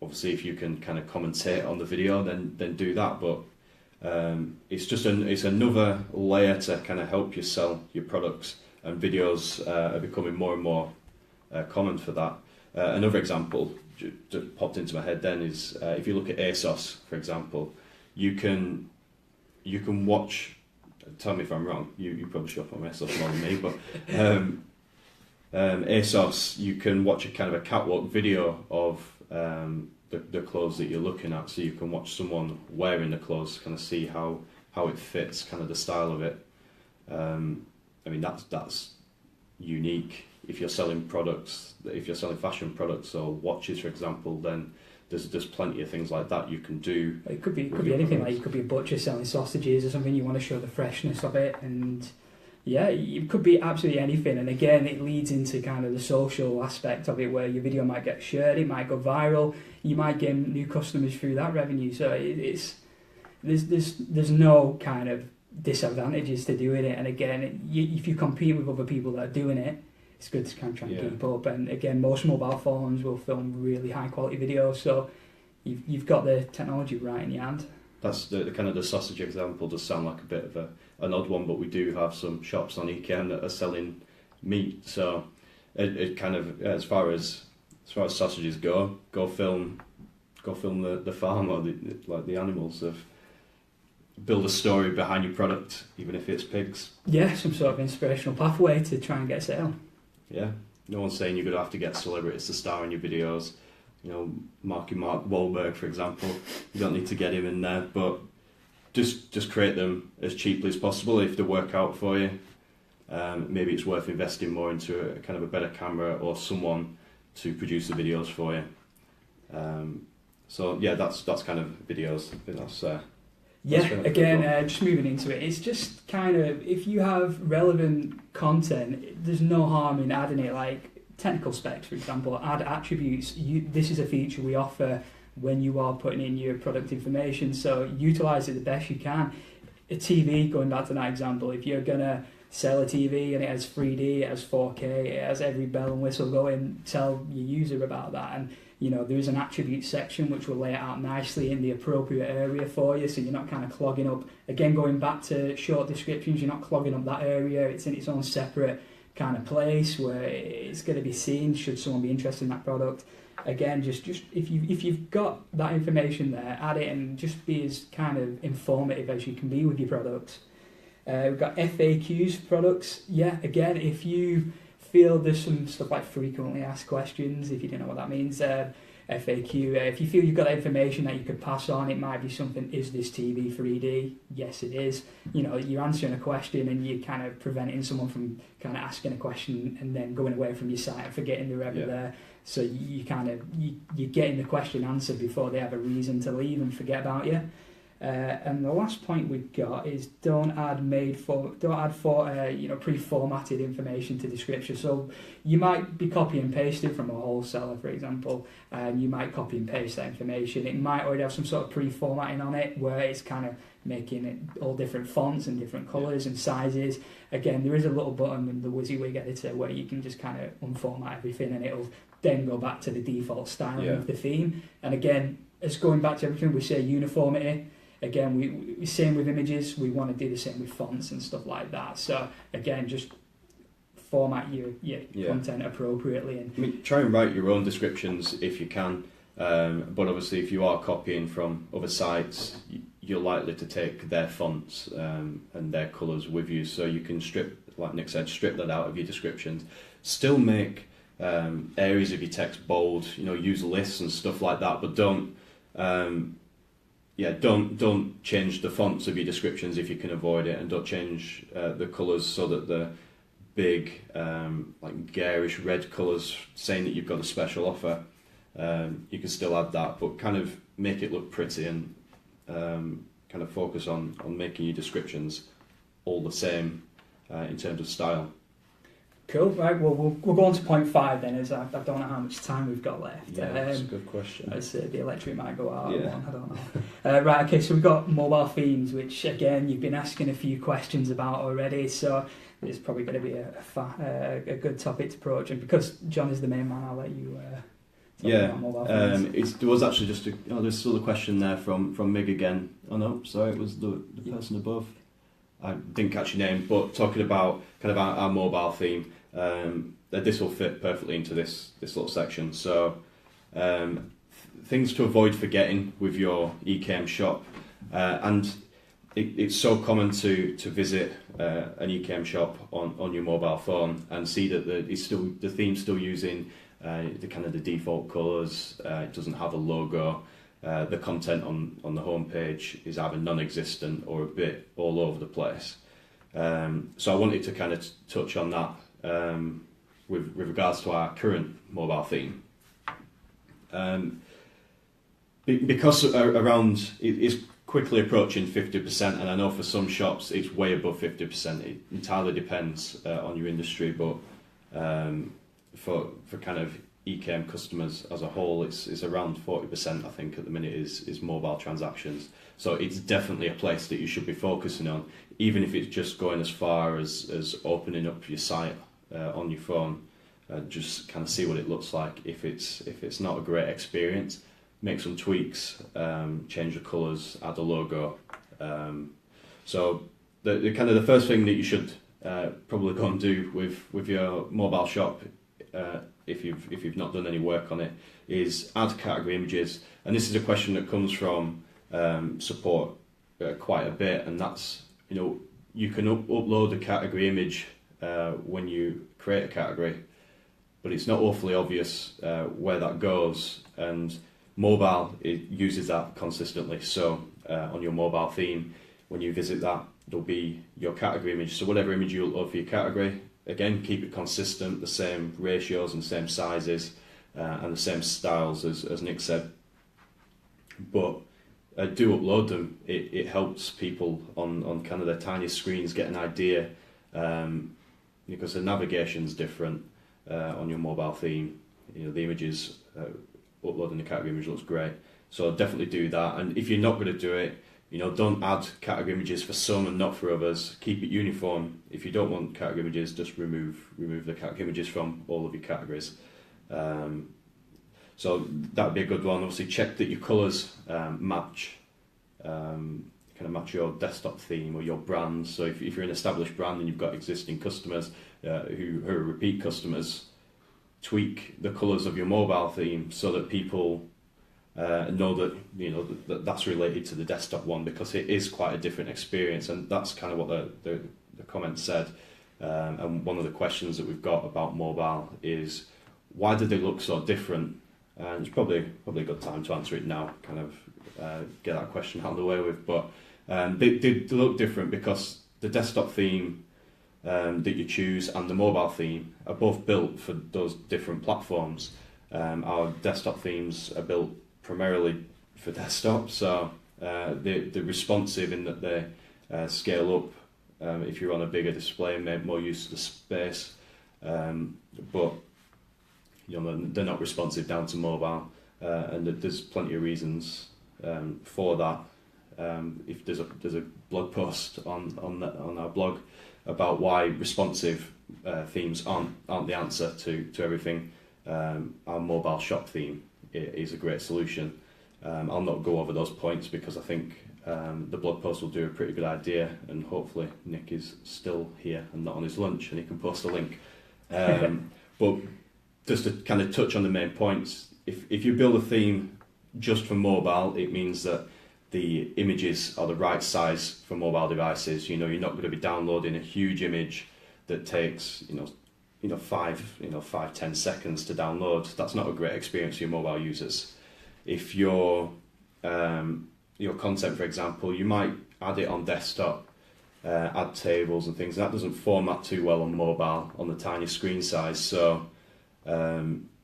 Obviously, if you can kind of commentate on the video, then do that. But it's just it's another layer to kind of help you sell your products, and videos are becoming more and more common for that. Another example that popped into my head then is if you look at ASOS, for example, you can watch. Tell me if I'm wrong. You probably shop on ASOS more than me, but ASOS, you can watch a kind of a catwalk video of the clothes that you're looking at, so you can watch someone wearing the clothes, kind of see how it fits, kind of the style of it. I mean, that's unique. If you're selling products, if you're selling fashion products or watches, for example, then there's plenty of things like that you can do. It could be anything. Like you could be a butcher selling sausages or something. You want to show the freshness of it, and yeah, it could be absolutely anything. And again, it leads into kind of the social aspect of it, where your video might get shared, it might go viral, you might get new customers through that revenue. So there's no kind of disadvantages to doing it. And again, if you compete with other people that are doing it, it's good to kind of try and keep up. And again, most mobile phones will film really high quality videos, so you've got the technology right in your hand. That's the kind of the sausage example does sound like a bit of an odd one, but we do have some shops on Ecamm that are selling meat. So it kind of, as far as sausages go film the farm or the animals. Build a story behind your product, even if it's pigs. Yeah, some sort of inspirational pathway to try and get a sale. Yeah, no one's saying you're going to have to get celebrities to star in your videos. Mark Wahlberg, for example. You don't need to get him in there, but just create them as cheaply as possible if they work out for you. Maybe it's worth investing more into a kind of a better camera or someone to produce the videos for you. So yeah, that's kind of videos. I think that's. Just moving into it, it's just kind of, if you have relevant content, there's no harm in adding it, like technical specs, for example, add attributes. This is a feature we offer when you are putting in your product information, so utilise it the best you can. A TV, going back to that example, if you're going to sell a TV and it has 3D, it has 4K, it has every bell and whistle, go and tell your user about that. And there is an attribute section which will lay it out nicely in the appropriate area for you, so you're not kind of clogging up. Again, going back to short descriptions, you're not clogging up that area. It's in its own separate kind of place where it's going to be seen should someone be interested in that product. Again, just if you've got that information there, add it and just be as kind of informative as you can be with your products. We've got FAQs for products. Yeah, again, if you feel there's some stuff like frequently asked questions, if you don't know what that means, FAQ, if you feel you've got information that you could pass on, it might be something, is this TV 3D? Yes, it is. You know, you're answering a question and you're kind of preventing someone from kind of asking a question and then going away from your site and forgetting they're ever there. So you're getting the question answered before they have a reason to leave and forget about you. And the last point we've got is don't add pre-formatted information to description. So you might be copy and pasting from a wholesaler, for example, and you might copy and paste that information. It might already have some sort of pre-formatting on it where it's kind of making it all different fonts and different colours and sizes. Again, there is a little button in the WYSIWYG editor where you can just kind of unformat everything and it'll then go back to the default styling of the theme. And again, it's going back to everything we say, uniformity. Again, we same with images. We want to do the same with fonts and stuff like that. So again, just format your content appropriately. And I mean, try and write your own descriptions if you can. But obviously, if you are copying from other sites, you're likely to take their fonts and their colours with you. So you can like Nick said, strip that out of your descriptions. Still make areas of your text bold. You know, use lists and stuff like that, but don't change the fonts of your descriptions if you can avoid it, and don't change the colours so that the big like garish red colours saying that you've got a special offer. You can still add that, but kind of make it look pretty and kind of focus on making your descriptions all the same in terms of style. Cool, right, well, we'll go on to point 5 then, as I don't know how much time we've got left. Yeah, that's a good question. As the electric might go out, I don't know. Right, okay, so we've got mobile themes, which again, you've been asking a few questions about already, so it's probably going to be a good topic to approach. And because John is the main man, I'll let you talk about mobile themes. There was actually just there's still a question there from Mig again. Oh no, sorry, it was the person above. I didn't catch your name, but talking about kind of our mobile theme, this will fit perfectly into this little section. So things to avoid forgetting with your Ecamm shop, and it's so common to visit an Ecamm shop on your mobile phone and see that the theme's still using the kind of the default colours. It doesn't have a logo. The content on the homepage is either non-existent or a bit all over the place. So I wanted to kind of touch on that with regards to our current mobile theme. Because around it's quickly approaching 50%, and I know for some shops it's way above 50%. It entirely depends on your industry, but for kind of Ecamm customers as a whole, it's around 40%. I think at the minute is mobile transactions. So it's definitely a place that you should be focusing on, even if it's just going as far as opening up your site on your phone. Just kind of see what it looks like. If it's not a great experience, make some tweaks, change the colours, add a logo. So the kind of the first thing that you should probably go and do with your mobile shop, if you've not done any work on it, is add category images. And this is a question that comes from support quite a bit, and that's, you can upload a category image when you create a category, but it's not awfully obvious where that goes, and mobile, it uses that consistently. So on your mobile theme, when you visit that, there'll be your category image. So whatever image you upload for your category, again, keep it consistent, the same ratios and same sizes and the same styles as Nick said. But do upload them. It helps people on kind of their tiniest screens get an idea, because the navigation's different on your mobile theme. The images, uploading the category image looks great. So definitely do that. And if you're not going to do it, don't add category images for some and not for others. Keep it uniform. If you don't want category images, just remove the category images from all of your categories. So that would be a good one. Obviously, check that your colours match your desktop theme or your brand. So if you're an established brand and you've got existing customers who are repeat customers, tweak the colours of your mobile theme so that people know that that's related to the desktop one, because it is quite a different experience, and that's kind of what the comment said. And one of the questions that we've got about mobile is, why do they look so different? And it's probably a good time to answer it now, kind of get that question out of the way with. But they look different because the desktop theme that you choose and the mobile theme are both built for those different platforms. Our desktop themes are built primarily for desktop, so they're responsive in that they scale up if you're on a bigger display and make more use of the space, but they're not responsive down to mobile, and there's plenty of reasons for that. If there's a blog post on our blog about why responsive themes aren't the answer to everything. Our mobile shop theme is a great solution. I'll not go over those points because I think the blog post will do a pretty good idea, and hopefully Nick is still here and not on his lunch and he can post a link. But just to kind of touch on the main points, if you build a theme just for mobile, it means that the images are the right size for mobile devices. You're not going to be downloading a huge image that takes 5-10 seconds to download. That's not a great experience for your mobile users. If your content, for example, you might add it on desktop, add tables and things. That doesn't format too well on mobile on the tiny screen size, so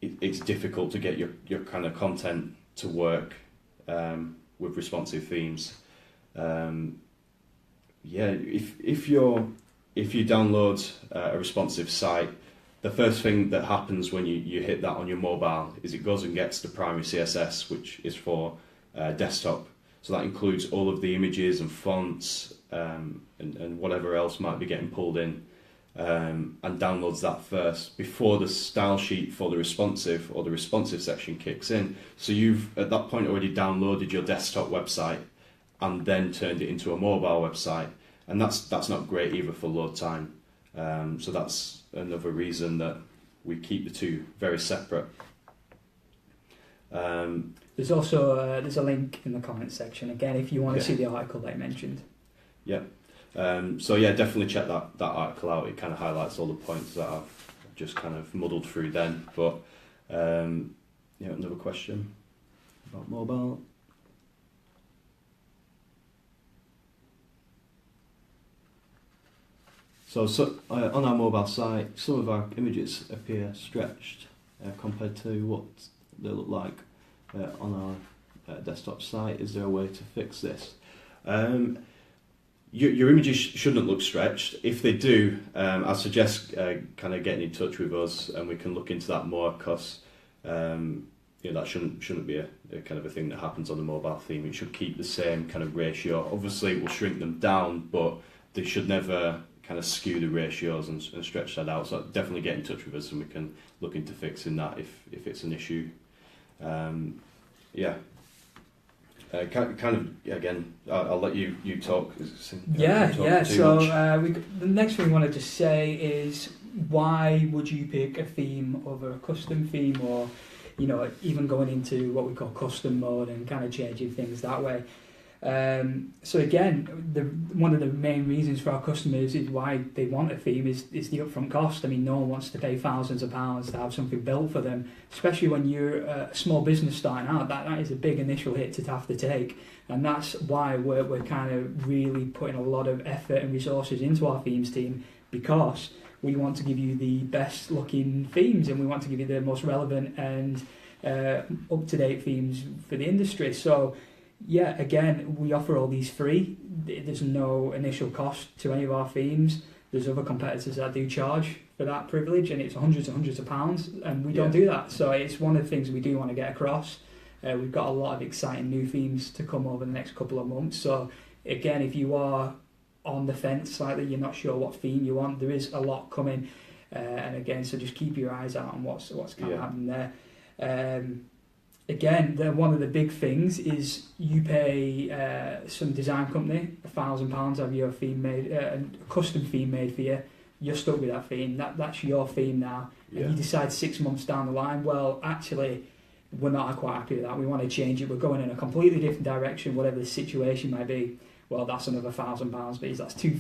it's difficult to get your kind of content to work with responsive themes. If you download a responsive site, the first thing that happens when you hit that on your mobile is it goes and gets the primary CSS, which is for desktop. So that includes all of the images and fonts and whatever else might be getting pulled in, and downloads that first before the style sheet for the responsive or the responsive section kicks in. So you've at that point already downloaded your desktop website and then turned it into a mobile website, and that's not great either for load time. So that's another reason that we keep the two very separate. There's also there's a link in the comments section again if you want to see the article that I mentioned. Yeah. Definitely check that article out. It kind of highlights all the points that I've just kind of muddled through then. But another question about mobile. So on our mobile site, some of our images appear stretched compared to what they look like on our desktop site. Is there a way to fix this? Your images shouldn't look stretched. If they do, I suggest kind of getting in touch with us and we can look into that more, because that shouldn't be a kind of a thing that happens on the mobile theme. It should keep the same kind of ratio. Obviously, it will shrink them down, but they should never kind of skew the ratios and stretch that out. So definitely get in touch with us and we can look into fixing that if it's an issue. Kind of again, I'll let you talk. So the next thing we wanted to say is, why would you pick a theme over a custom theme, or even going into what we call custom mode and kind of changing things that way? So again, one of the main reasons for our customers is why they want a theme is the upfront cost. I mean, no one wants to pay thousands of pounds to have something built for them, especially when you're a small business starting out. That is a big initial hit to have to take, and that's why we're kind of really putting a lot of effort and resources into our themes team, because we want to give you the best looking themes and we want to give you the most relevant and up-to-date themes for the industry. So yeah, again, we offer all these free. There's no initial cost to any of our themes. There's other competitors that do charge for that privilege, and it's hundreds and hundreds of pounds, and we don't do that. So it's one of the things we do want to get across. We've got a lot of exciting new themes to come over the next couple of months. So again, if you are on the fence slightly, you're not sure what theme you want, there is a lot coming. And again, so just keep your eyes out on what's kind of happening there. Again, one of the big things is you pay some design company £1,000 to have your theme made, a custom theme made for you. You're stuck with that theme. That's your theme now. And you decide 6 months down the line, well, actually, we're not quite happy with that. We want to change it. We're going in a completely different direction, whatever the situation might be. Well, that's another £1,000, but that's two.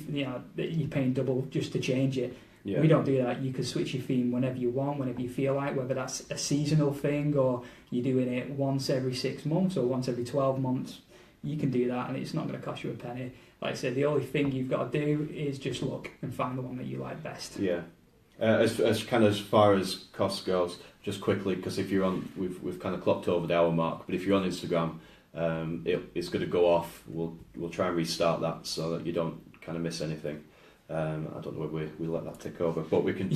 You're paying double just to change it. Yeah. We don't do that. You can switch your theme whenever you want, whenever you feel like, whether that's a seasonal thing or you're doing it once every 6 months or once every 12 months. You can do that, and it's not going to cost you a penny. Like I said, the only thing you've got to do is just look and find the one that you like best. Yeah. As far as cost goes, just quickly, because if you're on, we've kind of clocked over the hour mark. But if you're on Instagram, it's going to go off. We'll try and restart that so that you don't kind of miss anything. I don't know whether we let that tick over, but we can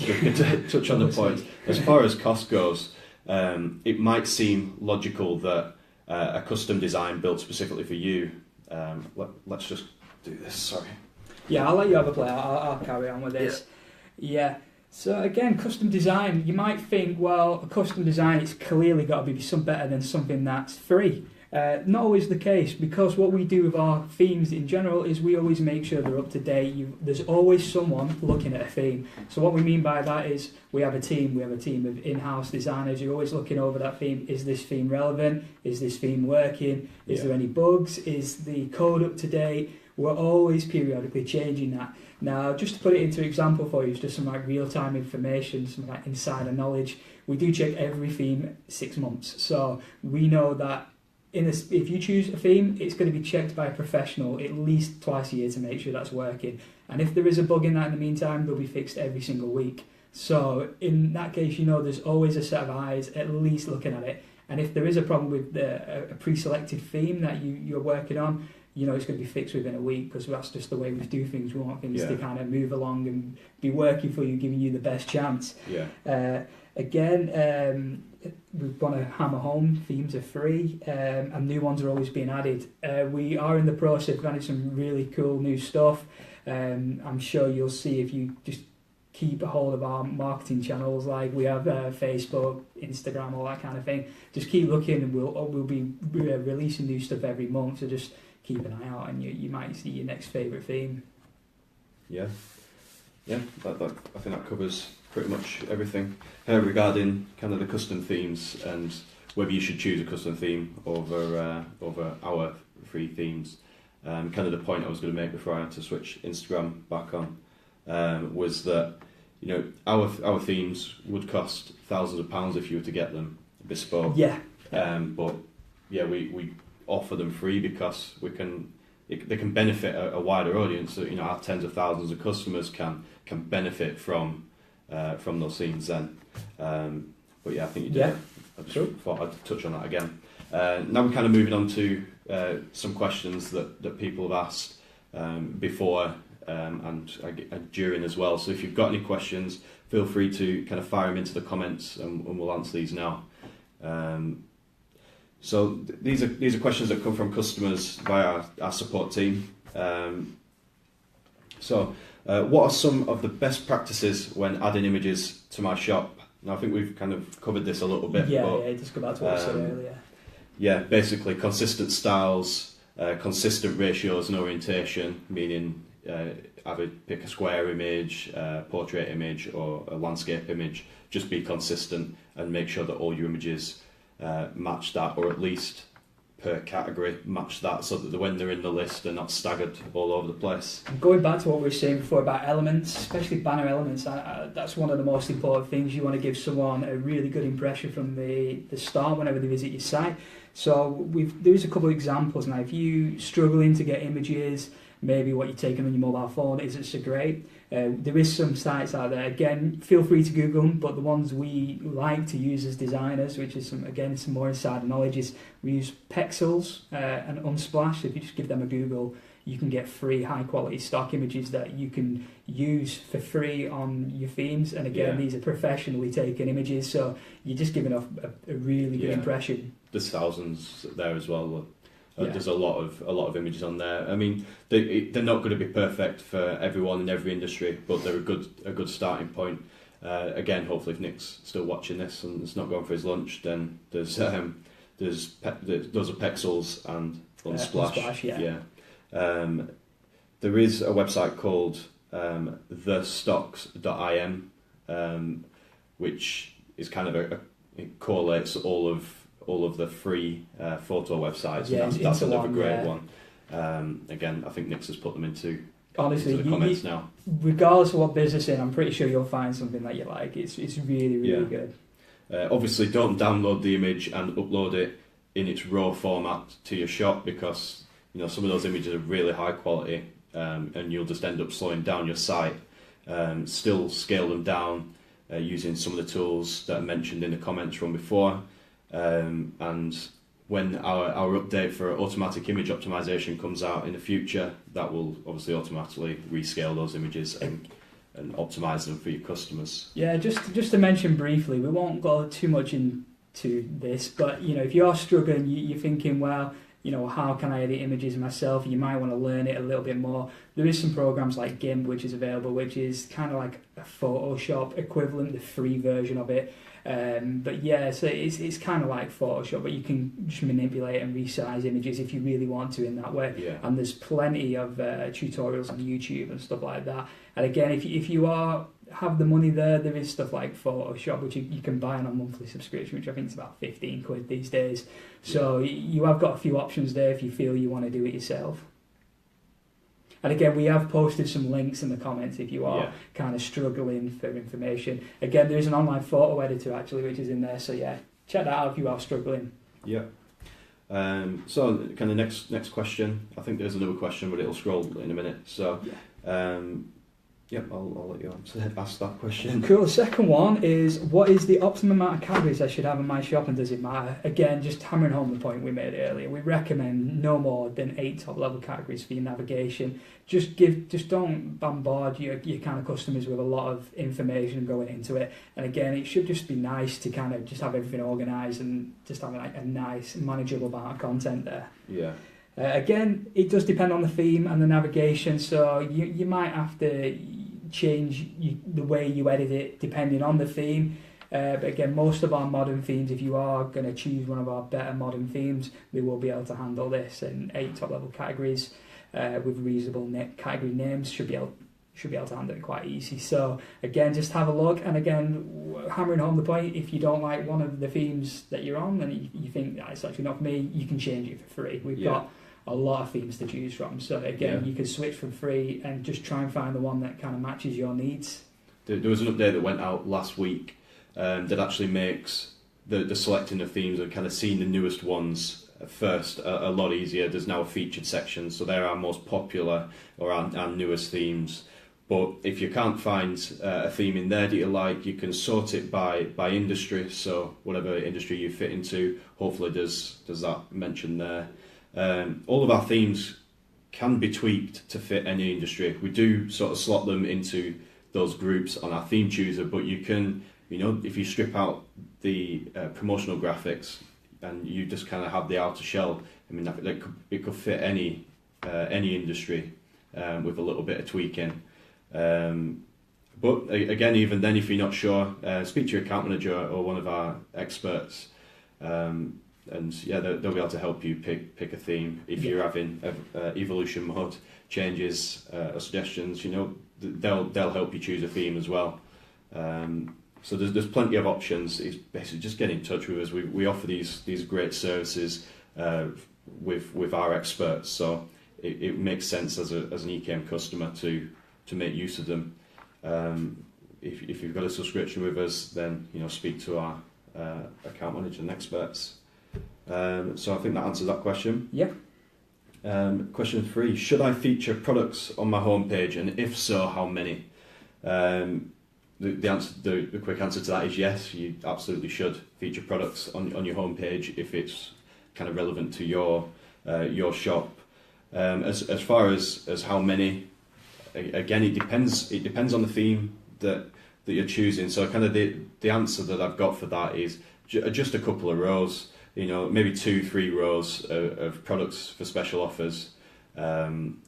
touch on the point. As far as cost goes, it might seem logical that a custom design built specifically for you. Let's just do this. Sorry. Yeah, I'll let you have a play. I'll carry on with this. Yeah. So again, custom design, you might think, well, a custom design, it's clearly got to be some better than something that's free. Not always the case, because what we do with our themes in general is we always make sure they're up to date. There's always someone looking at a theme. So what we mean by that is we have a team of in-house designers who are always looking over that theme. Is this theme relevant? Is this theme working? Is there any bugs? Is the code up to date? We're always periodically changing that. Now, just to put it into example for you, just some like real-time information, some like insider knowledge. We do check every theme 6 months. So we know that if you choose a theme, it's going to be checked by a professional at least twice a year to make sure that's working. And if there is a bug in that in the meantime, they'll be fixed every single week. So in that case, there's always a set of eyes at least looking at it. And if there is a problem with a pre-selected theme that you're working on, it's going to be fixed within a week, because that's just the way we do things. We want things to kind of move along and be working for you, giving you the best chance. Yeah. Again, we want to hammer home, themes are free, and new ones are always being added. We are in the process of adding some really cool new stuff. I'm sure you'll see if you just keep a hold of our marketing channels, like we have Facebook, Instagram, all that kind of thing. Just keep looking, and we'll be releasing new stuff every month, so just keep an eye out, and you might see your next favourite theme. Yeah, I think that covers pretty much everything regarding kind of the custom themes and whether you should choose a custom theme over our free themes. Kind of the point I was going to make before I had to switch Instagram back on was that our themes would cost thousands of pounds if you were to get them bespoke. Yeah. But yeah, we offer them free because they can benefit a wider audience. So, our tens of thousands of customers can benefit from those themes then. But yeah, I think you did. Yeah. I just thought I'd touch on that again. Now we're kind of moving on to some questions that people have asked before and during as well. So if you've got any questions, feel free to kind of fire them into the comments, and we'll answer these now. So these are questions that come from customers via our support team. What are some of the best practices when adding images to my shop? Now I think we've kind of covered this a little bit. Yeah, just go back to what I said earlier. Yeah, basically consistent styles, consistent ratios and orientation, meaning either pick a square image, portrait image, or a landscape image. Just be consistent and make sure that all your images match that, or at least per category match that, so that when they're in the list they're not staggered all over the place. Going back to what we were saying before about elements, especially banner elements, that's one of the most important things. You want to give someone a really good impression from the start whenever they visit your site. So there's a couple of examples now. If you're struggling to get images, maybe what you're taking on your mobile phone isn't so great. There is some sites out there. Again, feel free to Google them, but the ones we like to use as designers, which is some more insider knowledge, is we use Pexels and Unsplash. If you just give them a Google, you can get free high quality stock images that you can use for free on your themes. And again, these are professionally taken images, so you're just giving off a really good impression. There's thousands there as well. There's a lot of images on there. I mean, they're not going to be perfect for everyone in every industry, but they're a good starting point. Again, hopefully, if Nick's still watching this and it's not going for his lunch, then there's those are Pexels and Unsplash. There is a website called thestocks.im, which is kind of it correlates all of all of the free photo websites. Yeah, And that's another one, great yeah. one. Again, I think Nix has put them into Honestly, the comments now. Regardless of what business you're in, I'm pretty sure you'll find something that you like. It's really, really good. Obviously, don't download the image and upload it in its raw format to your shop, because some of those images are really high quality, and you'll just end up slowing down your site. Still scale them down using some of the tools that are mentioned in the comments from before, and when our update for automatic image optimization comes out in the future, that will obviously automatically rescale those images and optimize them for your customers. Yeah, just to mention briefly, we won't go too much into this, but if you are struggling, you're thinking, well, how can I edit images myself? You might want to learn it a little bit more. There is some programs like GIMP, which is available, which is kind of like a Photoshop equivalent, the free version of it. But yeah, so it's kind of like Photoshop, but you can just manipulate and resize images if you really want to in that way. Yeah. And there's plenty of tutorials on YouTube and stuff like that. And again, if you have the money there is stuff like Photoshop, which you can buy on a monthly subscription, which I think is about 15 quid these days. So you have got a few options there if you feel you want to do it yourself. And again, we have posted some links in the comments if you are kind of struggling for information. Again, there is an online photo editor actually, which is in there. So yeah, check that out if you are struggling. Yeah. So kind of next question. I think there's another question, but it'll scroll in a minute. So I'll let you ask that question. Cool. The second one is, what is the optimum amount of categories I should have in my shop, and does it matter? Again, just hammering home the point we made earlier. We recommend no more than 8 top-level categories for your navigation. Just don't bombard your kind of customers with a lot of information going into it. And again, it should just be nice to kind of just have everything organised and just have like a nice, manageable amount of content there. Yeah. Again, it does depend on the theme and the navigation, so you might have to change the way you edit it depending on the theme. But again, most of our modern themes, if you are going to choose one of our better modern themes, they will be able to handle this. And 8 top-level categories with reasonable category names should be able to handle it quite easy. So again, just have a look. And again, hammering home the point, if you don't like one of the themes that you're on and you think that it's actually not for me, you can change it for free. We've got a lot of themes to choose from. So again, you can switch for free and just try and find the one that kind of matches your needs. There was an update that went out last week that actually makes the selecting of themes and kind of seeing the newest ones first a lot easier. There's now a featured section, so they're our most popular or our newest themes. But if you can't find a theme in there that you like, you can sort it by industry. So whatever industry you fit into, hopefully there's that mentioned there. All of our themes can be tweaked to fit any industry. We do sort of slot them into those groups on our theme chooser, but you can, if you strip out the promotional graphics and you just kind of have the outer shell, I mean, it could fit any industry with a little bit of tweaking. But again, even then, if you're not sure, speak to your account manager or one of our experts. And they'll be able to help you pick a theme. If you're having evolution mode changes or suggestions, they'll help you choose a theme as well. So there's plenty of options. It's basically just get in touch with us. We offer these great services with our experts, so it makes sense as an eCamm customer to make use of them. If you've got a subscription with us, then speak to our account manager and experts. So I think that answers that question. Yeah. Question 3: should I feature products on my homepage, and if so, how many? The quick answer to that is yes. You absolutely should feature products on your homepage if it's kind of relevant to your shop. As far as how many, again, it depends on the theme that you're choosing. So kind of the answer that I've got for that is just a couple of rows. Maybe 2-3 rows of products for special offers. On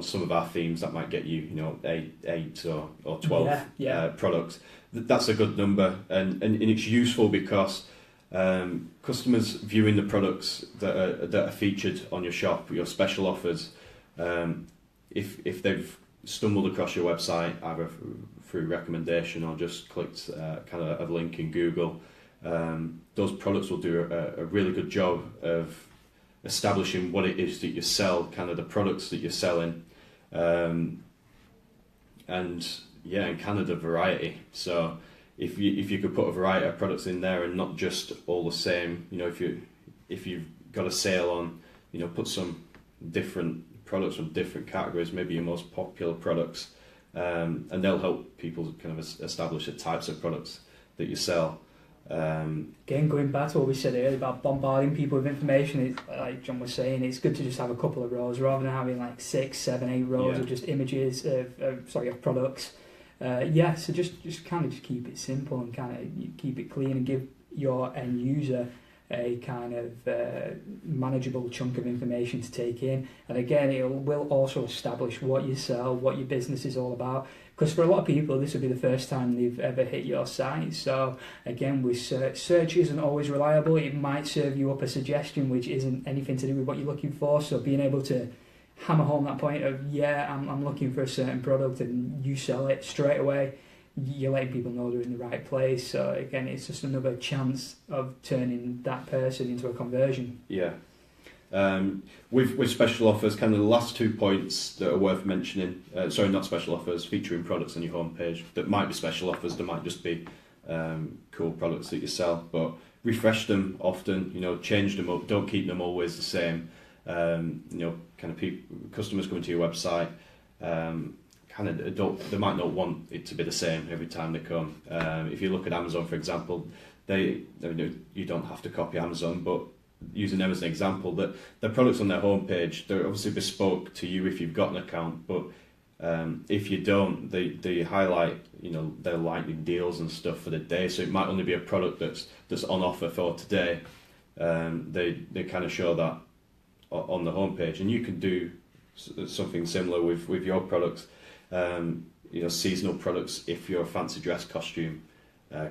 some of our themes that might get you, 8 or 12 products. That's a good number, and it's useful because customers viewing the products that are featured on your shop, your special offers, if they've stumbled across your website either through recommendation or just clicked kind of a link in Google, those products will do a really good job of establishing what it is that you sell, kind of the products that you're selling, and in Canada, variety. So if you could put a variety of products in there and not just all the same, if you've got a sale on, put some different products from different categories, maybe your most popular products, and they'll help people kind of establish the types of products that you sell. Again, going back to what we said earlier about bombarding people with information, it's, like John was saying, it's good to just have a couple of rows rather than having like 6, 7, 8 rows of just images of products. So just kind of just keep it simple and kind of keep it clean and give your end user a kind of manageable chunk of information to take in. And again, it will also establish what you sell, what your business is all about. Because for a lot of people, this will be the first time they've ever hit your site. So again, with search isn't always reliable. It might serve you up a suggestion which isn't anything to do with what you're looking for. So being able to hammer home that point of, I'm looking for a certain product, and you sell it straight away, you're letting people know they're in the right place. So again, it's just another chance of turning that person into a conversion. Yeah. With special offers, kind of the last 2 points that are worth mentioning, not special offers, featuring products on your homepage that might be special offers, they might just be cool products that you sell, but refresh them often, change them up, don't keep them always the same. Customers coming to your website, they might not want it to be the same every time they come. If you look at Amazon, for example, you don't have to copy Amazon, but using them as an example, that the products on their homepage, they're obviously bespoke to you if you've got an account, but if you don't, they highlight their lightning deals and stuff for the day. So it might only be a product that's on offer for today. They kind of show that on the homepage, and you can do something similar with your products. Seasonal products. If you're a fancy dress costume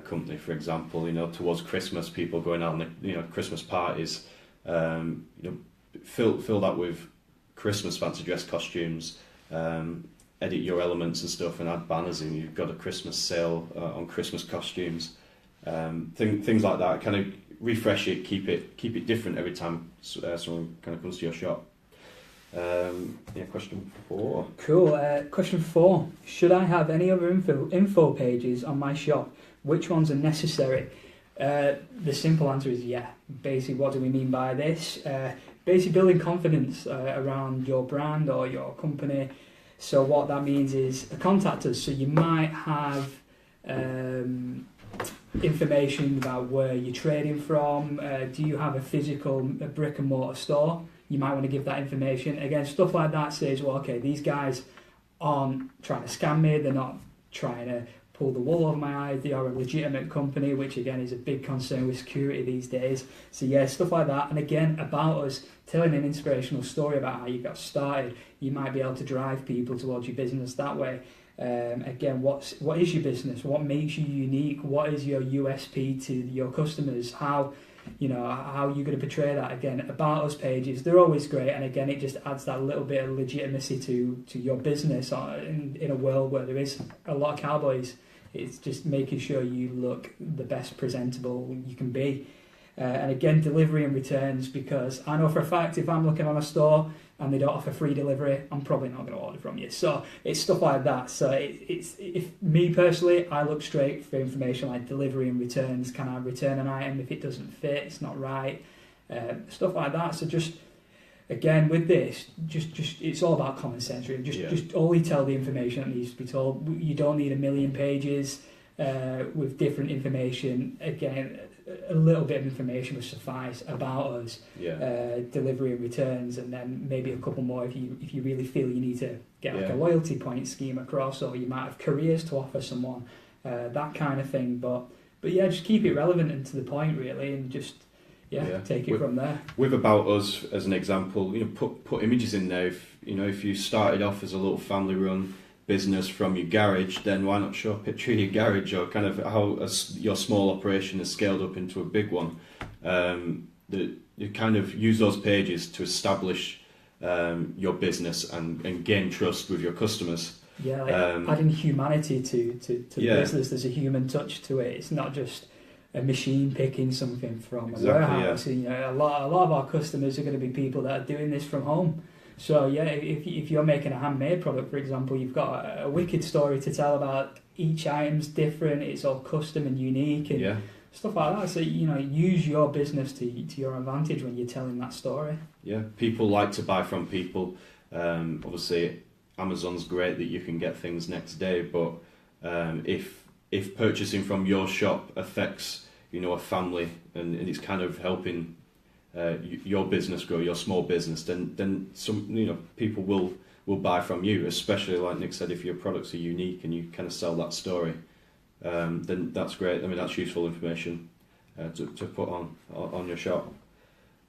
company, for example, towards Christmas, people going out on Christmas parties, fill that with Christmas fancy dress costumes, edit your elements and stuff, and add banners in. You've got a Christmas sale on Christmas costumes, things like that. Kind of refresh it, keep it different every time someone kind of comes to your shop. Question 4. Cool. Question 4. Should I have any other info pages on my shop? Which ones are necessary? The simple answer is yeah. Basically, what do we mean by this? Basically, building confidence around your brand or your company. So what that means is contact us. So you might have information about where you're trading from. Do you have a brick and mortar store? You might want to give that information. Again, stuff like that says, well, okay, these guys aren't trying to scam me. They're not trying to pull the wool over my eyes. They are a legitimate company, which again is a big concern with security these days. So yeah, stuff like that. And again, about us, telling an inspirational story about how you got started. You might be able to drive people towards your business that way. Again, what is your business? What makes you unique? What is your USP to your customers? How you're going to portray that. Again, about us pages, they're always great, and again, it just adds that little bit of legitimacy to your business in a world where there is a lot of cowboys. It's just making sure you look the best presentable you can be. And again, delivery and returns, because I know for a fact if I'm looking on a store and they don't offer free delivery, I'm probably not going to order from you. So it's stuff like that. So if me personally, I look straight for information like delivery and returns. Can I return an item if it doesn't fit, it's not right, stuff like that. So just again with this, just it's all about common sense. Really. Just only tell the information that needs to be told. You don't need a million pages with different information. Again, a little bit of information will suffice about us, delivery and returns, and then maybe a couple more if you really feel you need to get like a loyalty point scheme across, or you might have careers to offer someone, that kind of thing. But yeah, just keep it relevant and to the point really, and just take it from there. With about us as an example, put images in there. If you started off as a little family run business from your garage, then why not show a picture of your garage, or kind of how your small operation has scaled up into a big one. You kind of use those pages to establish your business and gain trust with your customers. Yeah, adding humanity to the business. There's a human touch to it. It's not just a machine picking something from a Exactly, warehouse. yeah. And, you know, a lot of our customers are going to be people that are doing this from home. So yeah, if you're making a handmade product, for example, you've got a wicked story to tell about each item's different, it's all custom and unique and Yeah. stuff like that. So, you know, use your business to your advantage when you're telling that story. Yeah, people like to buy from people. Obviously, Amazon's great that you can get things next day, but if purchasing from your shop affects, you know, a family and it's kind of helping your business grow, your small business, then some, you know, people will buy from you. Especially like Nick said, if your products are unique and you kind of sell that story, then that's great. I mean, that's useful information to put on your shop.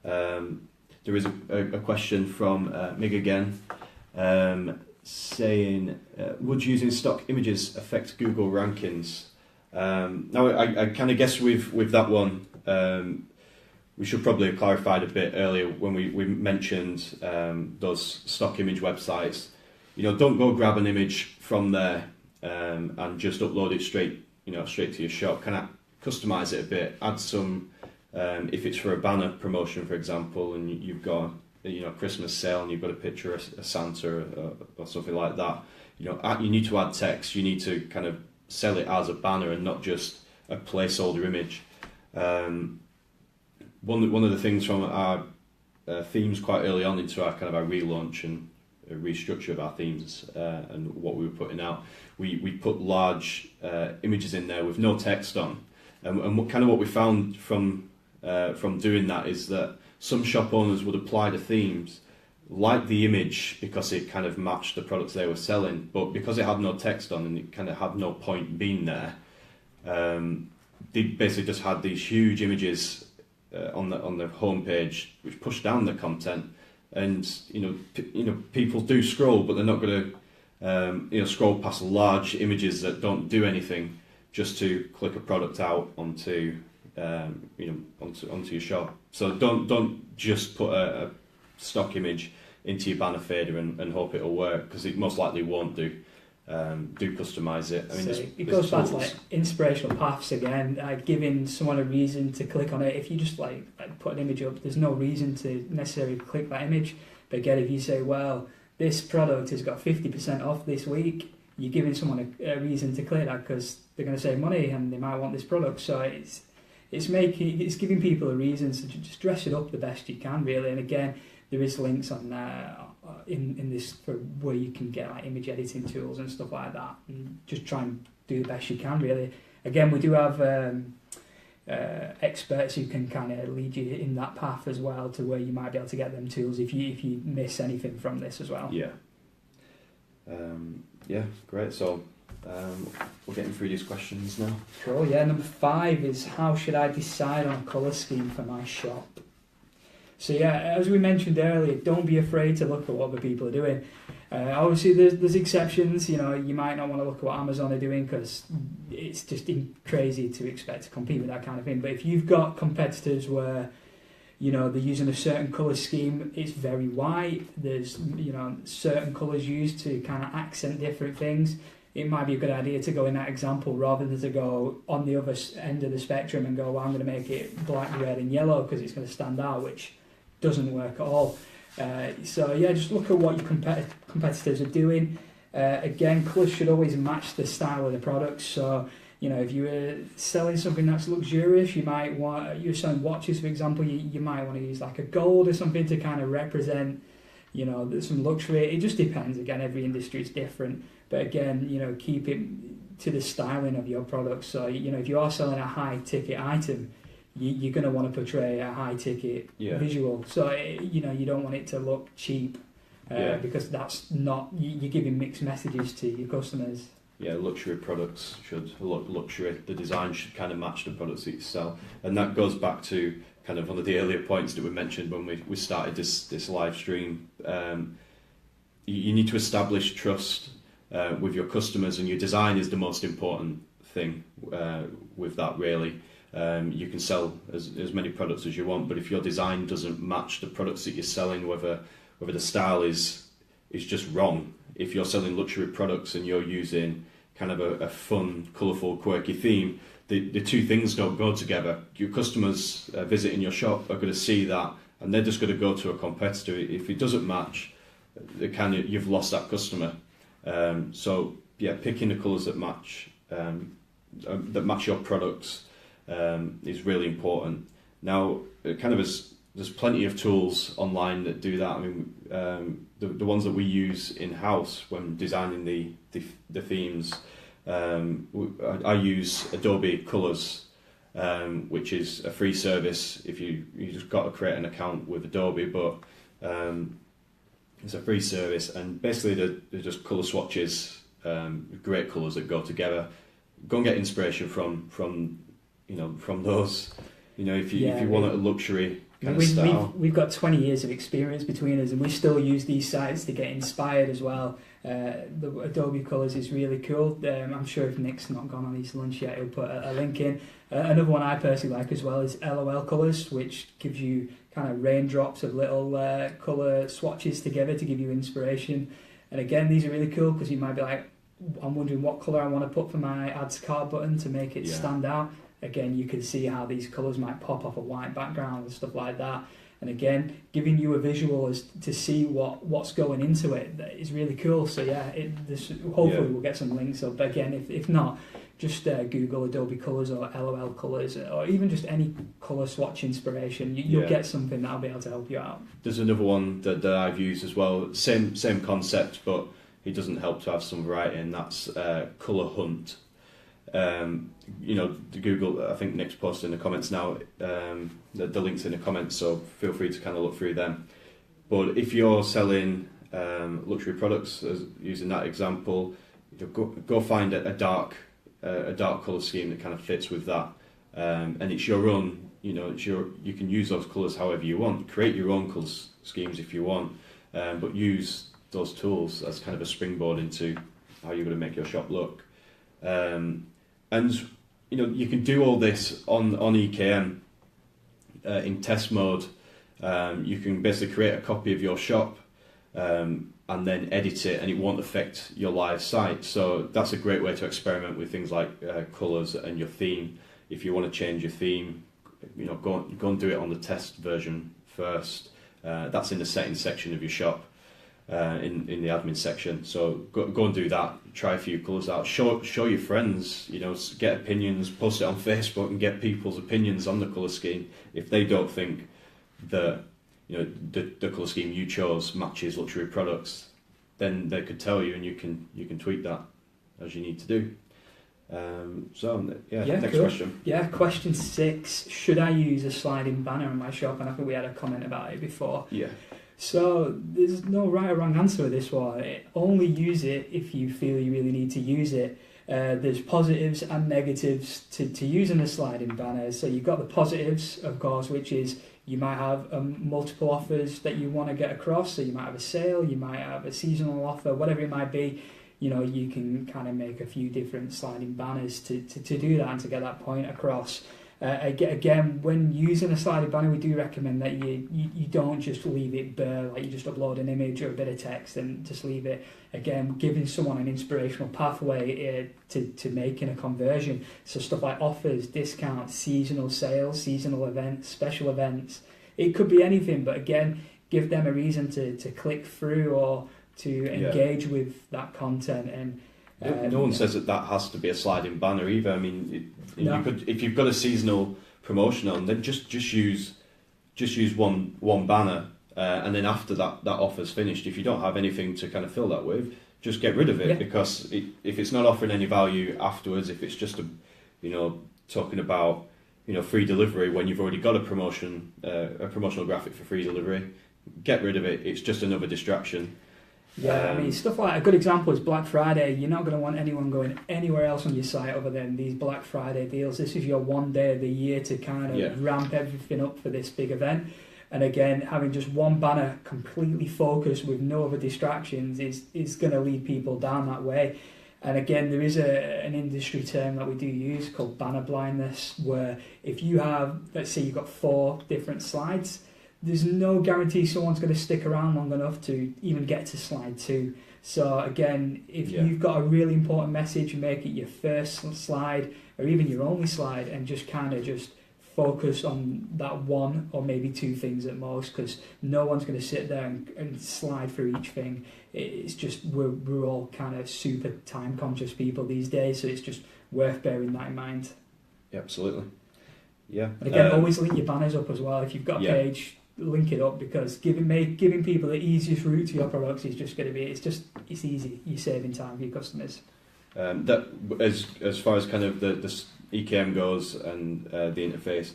There is a question from Mig again, saying, would using stock images affect Google rankings? Now, I kind of guess with that one, we should probably have clarified a bit earlier when we mentioned those stock image websites. You know, don't go grab an image from there and just upload it straight to your shop. Kind of customize it a bit, add some. If it's for a banner promotion, for example, and you've got a Christmas sale and you've got a picture of a Santa or something like that, you need to add text. You need to kind of sell it as a banner and not just a placeholder image. One of the things from our themes quite early on into our relaunch and restructure of our themes and what we were putting out, we put large images in there with no text on, and what we found from doing that is that some shop owners would apply the themes, like the image because it kind of matched the products they were selling, but because it had no text on and it kind of had no point being there, they basically just had these huge images on the homepage which push down the content, and people do scroll, but they're not going to scroll past large images that don't do anything just to click a product out onto your shop. So don't just put a stock image into your banner fader and hope it'll work, because it most likely won't do. Do customize it. I mean, so it goes back to like inspirational paths again, giving someone a reason to click on it. If you just like put an image up, there's no reason to necessarily click that image. But again, if you say, well, this product has got 50% off this week, you're giving someone a reason to click that because they're going to save money and they might want this product. So it's giving people a reason to just dress it up the best you can, really. And again, there is links on in this for where you can get like image editing tools and stuff like that, and just try and do the best you can, really. Again, we do have experts who can kind of lead you in that path as well, to where you might be able to get them tools if you miss anything from this as well. Yeah. Great. So we're getting through these questions now. Cool. Yeah. Number 5 is, how should I decide on a colour scheme for my shop? So yeah, as we mentioned earlier, don't be afraid to look at what other people are doing. Obviously, there's exceptions. You might not want to look at what Amazon are doing because it's just crazy to expect to compete with that kind of thing. But if you've got competitors where they're using a certain colour scheme, it's very white. There's certain colours used to kind of accent different things. It might be a good idea to go in that example rather than to go on the other end of the spectrum and go, well, I'm going to make it black, red, and yellow because it's going to stand out, which doesn't work at all. So yeah, just look at what your competitors are doing. Again, colours should always match the style of the product. So if you're selling something that's luxurious, you're selling watches, for example, you might want to use like a gold or something to kind of represent some luxury. It just depends. Again, every industry is different, but again, keep it to the styling of your product. So if you are selling a high ticket item, you're going to want to portray a high ticket visual. So you don't want it to look cheap, because that's not, you're giving mixed messages to your customers. Yeah, luxury products should look luxury. The design should kind of match the products that you sell, and that goes back to kind of one of the earlier points that we mentioned when we started this live stream. You need to establish trust with your customers, and your design is the most important thing with that, really. You can sell as many products as you want, but if your design doesn't match the products that you're selling, whether the style is just wrong. If you're selling luxury products and you're using kind of a fun, colourful, quirky theme, the two things don't go together. Your customers visiting your shop are going to see that, and they're just going to go to a competitor. If it doesn't match, you've lost that customer. So yeah, picking the colours that match your products is really important. Now, there's plenty of tools online that do that. I mean, the ones that we use in house when designing the themes. I use Adobe Colors, which is a free service if you just got to create an account with Adobe, but it's a free service, and basically they're just colour swatches, great colours that go together. Go and get inspiration from those. If you want a luxury kind of style. We've got 20 years of experience between us, and we still use these sites to get inspired as well. The Adobe Colors is really cool. I'm sure if Nick's not gone on his lunch yet, he'll put a link in. Another one I personally like as well is LOL Colors, which gives you kind of raindrops of little colour swatches together to give you inspiration. And again, these are really cool because you might be like, I'm wondering what colour I want to put for my add to cart button to make it stand out. Again, you can see how these colours might pop off a white background and stuff like that. And again, giving you a visual as to see what's going into it is really cool. So yeah, hopefully we'll get some links up. But again, if not, just Google Adobe Colors or LOL Colors, or even just any colour swatch inspiration. You'll get something that'll be able to help you out. There's another one that I've used as well. Same concept, but it doesn't help to have some variety, and that's Colour Hunt. The Google, I think Nick's posted in the comments now, the links in the comments, so feel free to kind of look through them. But if you're selling luxury products, using that example, go find a dark colour scheme that kind of fits with that, and it's your own. You can use those colours however you want. Create your own colour schemes if you want, but use those tools as kind of a springboard into how you're going to make your shop look. And you can do all this on EKM in test mode. You can basically create a copy of your shop and then edit it, and it won't affect your live site. So that's a great way to experiment with things like colours and your theme. If you want to change your theme, go and do it on the test version first. That's in the settings section of your shop. In the admin section, so go and do that. Try a few colours out. Show your friends. Get opinions. Post it on Facebook and get people's opinions on the colour scheme. If they don't think that the colour scheme you chose matches luxury products, then they could tell you, and you can tweak that as you need to do. Next cool. question. Yeah, question 6. Should I use a sliding banner in my shop? And I think we had a comment about it before. Yeah. So there's no right or wrong answer to this one. Only use it if you feel you really need to use it. There's positives and negatives to using a sliding banner. So you've got the positives, of course, which is you might have multiple offers that you want to get across. So you might have a sale, you might have a seasonal offer, whatever it might be. You can kind of make a few different sliding banners to do that and to get that point across. Again, when using a sliding banner, we do recommend that you don't just leave it bare, like you just upload an image or a bit of text and just leave it. Again, giving someone an inspirational pathway to making a conversion. So stuff like offers, discounts, seasonal sales, seasonal events, special events. It could be anything, but again, give them a reason to click through or to engage with that content. And no one says that has to be a sliding banner either. I mean, you could, if you've got a seasonal promotion on, then just use one banner, and then after that offer's finished, if you don't have anything to kind of fill that with, just get rid of it, because if it's not offering any value afterwards, if it's just talking about free delivery when you've already got a promotion, a promotional graphic for free delivery, get rid of it. It's just another distraction. Yeah, I mean, stuff like a good example is Black Friday. You're not going to want anyone going anywhere else on your site other than these Black Friday deals. This is your one day of the year to kind of ramp everything up for this big event. And again, having just one banner completely focused with no other distractions is going to lead people down that way. And again, there is an industry term that we do use called banner blindness, where if you have, let's say you've got 4 different slides, there's no guarantee someone's going to stick around long enough to even get to slide 2. So again, if you've got a really important message, make it your first slide or even your only slide, and just kind of just focus on that one or maybe 2 things at most, because no one's going to sit there and slide through each thing. It's just we're all kind of super time conscious people these days, so it's just worth bearing that in mind. Yeah, absolutely. Yeah. And again, always link your banners up as well. If you've got a page, link it up, because giving people the easiest route to your products is just going to be it's easy. You're saving time for your customers. That as far as kind of the EKM goes and the interface,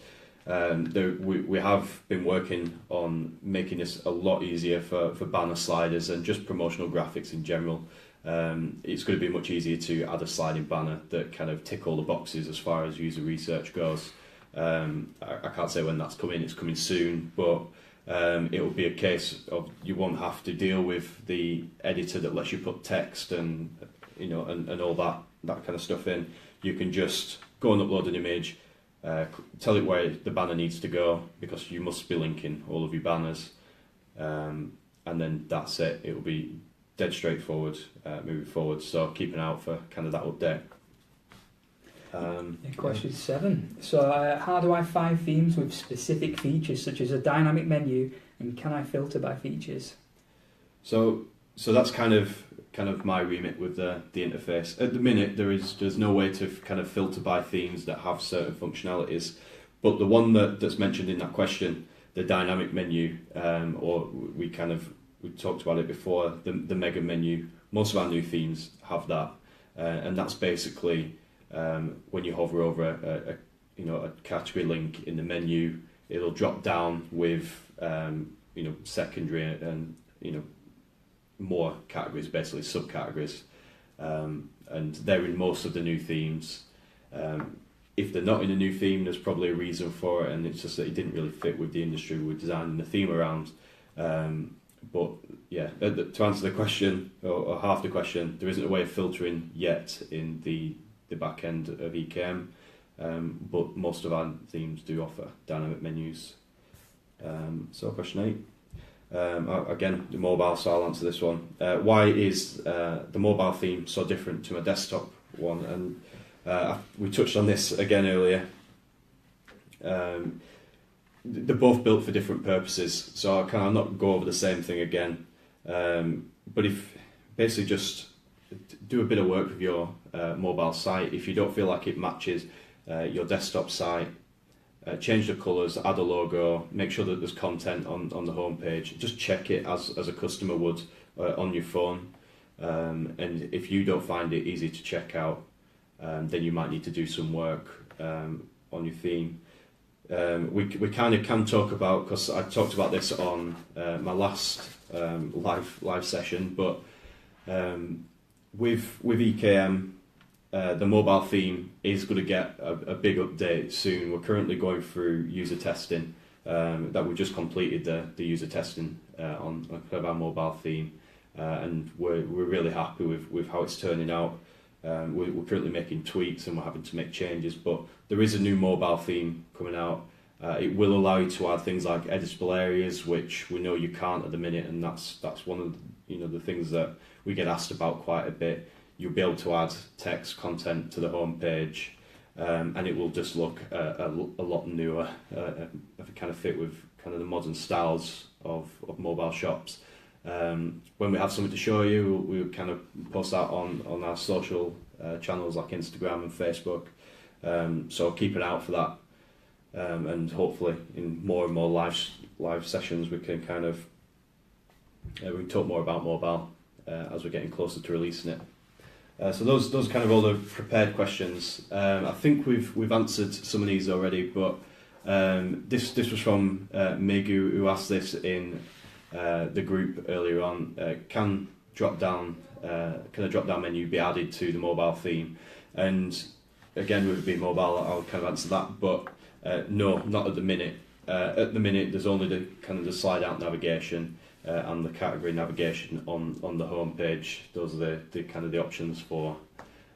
we have been working on making this a lot easier for banner sliders and just promotional graphics in general. It's going to be much easier to add a sliding banner that kind of tick all the boxes as far as user research goes. I can't say when that's coming. It's coming soon, but it will be a case of you won't have to deal with the editor that lets you put text and and all that kind of stuff in. You can just go and upload an image, tell it where the banner needs to go, because you must be linking all of your banners, and then that's it. It will be dead straightforward moving forward. So keep an eye out for kind of that update. Question 7. So how do I find themes with specific features such as a dynamic menu, and can I filter by features? So that's kind of my remit with the interface. At the minute, there's no way to kind of filter by themes that have certain functionalities, but the one that's mentioned in that question, the dynamic menu, or we talked about it before, the mega menu. Most of our new themes have that, and that's basically when you hover over a category link in the menu, it'll drop down with secondary and more categories, basically subcategories, and they're in most of the new themes. If they're not in a new theme, there's probably a reason for it, and it's just that it didn't really fit with the industry we were designing the theme around. But yeah, to answer the question, or half the question, there isn't a way of filtering yet in the back end of EKM, but most of our themes do offer dynamic menus. So question 8. Again, the mobile, so I'll answer this one. Why is the mobile theme so different to my desktop one? And we touched on this again earlier. They're both built for different purposes, so I kind of not go over the same thing again. But if basically just do a bit of work with your mobile site. If you don't feel like it matches your desktop site, change the colours, add a logo, make sure that there's content on the homepage. Just check it as a customer would on your phone. And if you don't find it easy to check out, then you might need to do some work on your theme. We kind of can talk about, because I talked about this on my last live session, but with EKM, the mobile theme is going to get a big update soon. We're currently going through user testing, that we just completed the user testing on our mobile theme, and we're really happy with how it's turning out. We're currently making tweaks and we're having to make changes, but there is a new mobile theme coming out. It will allow you to add things like editable areas, which we know you can't at the minute, and that's one of the things that we get asked about quite a bit. You'll be able to add text content to the homepage, and it will just look a lot newer, kind of fit with kind of the modern styles of mobile shops. When we have something to show you, we'll kind of post that on our social channels like Instagram and Facebook. So keep an eye out for that, and hopefully in more and more live sessions we can kind of we can talk more about mobile as we're getting closer to releasing it. So those are kind of all the prepared questions. I think we've answered some of these already, but this was from Megu, who asked this in the group earlier on. Can a drop-down menu be added to the mobile theme? And again, with it being mobile, I'll kind of answer that, but no, not at the minute. At the minute, there's only the slide-out navigation and the category navigation on the home page. Those are the options for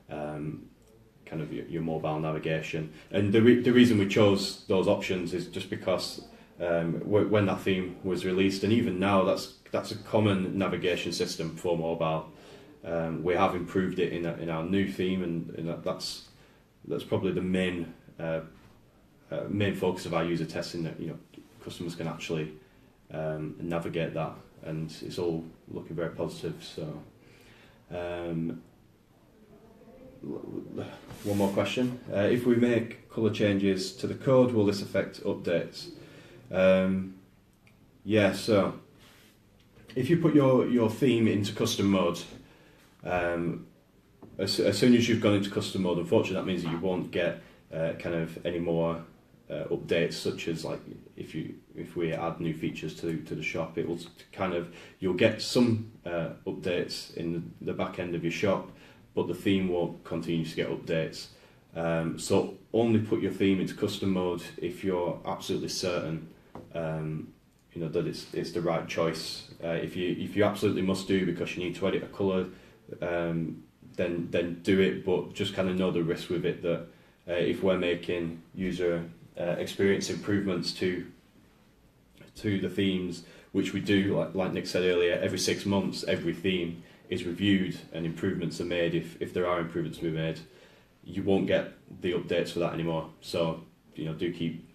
kind of your mobile navigation. And the reason we chose those options is just because when that theme was released, and even now that's a common navigation system for mobile. We have improved it in our new theme, and that's probably the main focus of our user testing, that customers can actually navigate that, and it's all looking very positive. So one more question: if we make colour changes to the code, will this affect updates? So if you put your theme into custom mode, as soon as you've gone into custom mode, unfortunately that means that you won't get kind of any more updates, such as like if we add new features to the shop, it will you'll get some updates in the back end of your shop, but the theme won't continue to get updates. So only put your theme into custom mode if you're absolutely certain that it's the right choice. If you absolutely must do because you need to edit a colour, then do it, but just kind of know the risk with it, that if we're making user experience improvements to the themes, which we do, like Nick said earlier, every 6 months every theme is reviewed and improvements are made. If there are improvements to be made, you won't get the updates for that anymore. So do keep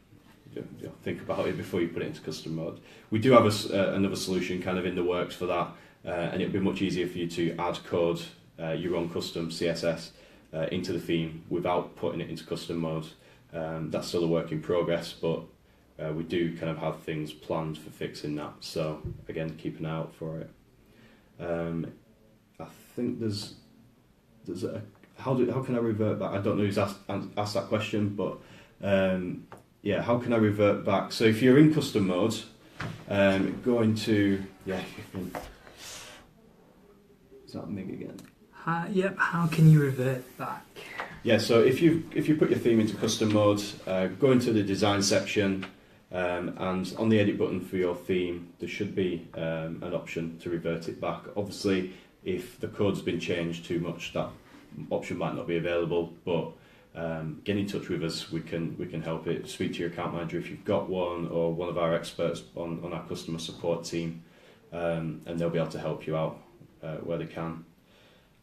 think about it before you put it into custom mode. We do have another solution kind of in the works for that, and it'll be much easier for you to add code, your own custom CSS, into the theme without putting it into custom mode. That's still a work in progress, but we do kind of have things planned for fixing that. So again, keep an eye out for it. I think there's how can I revert back? I don't know who's asked that question, but how can I revert back? So if you're in custom mode, go into is that Mig again? How can you revert back? Yeah, so if you put your theme into custom mode, go into the design section, and on the edit button for your theme, there should be an option to revert it back. Obviously, if the code's been changed too much, that option might not be available, but get in touch with us. We can help it. Speak to your account manager if you've got one, or one of our experts on our customer support team, and they'll be able to help you out where they can.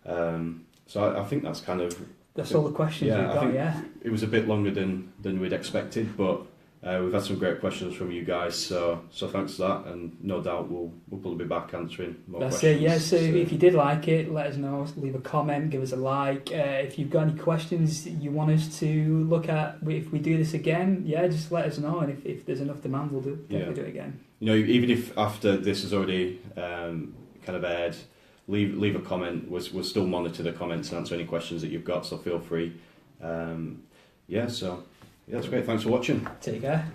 So I think that's kind of... That's all the questions we've got, yeah. It was a bit longer than we'd expected, but we've had some great questions from you guys, so thanks for that, and no doubt we'll probably be back answering more questions. That's it, yeah. So if you did like it, let us know, leave a comment, give us a like. If you've got any questions you want us to look at, if we do this again, just let us know, and if there's enough demand, we'll definitely do it again. Even if after this has already kind of aired, leave a comment. We'll still monitor the comments and answer any questions that you've got, so feel free. That's great. Thanks for watching. Take care.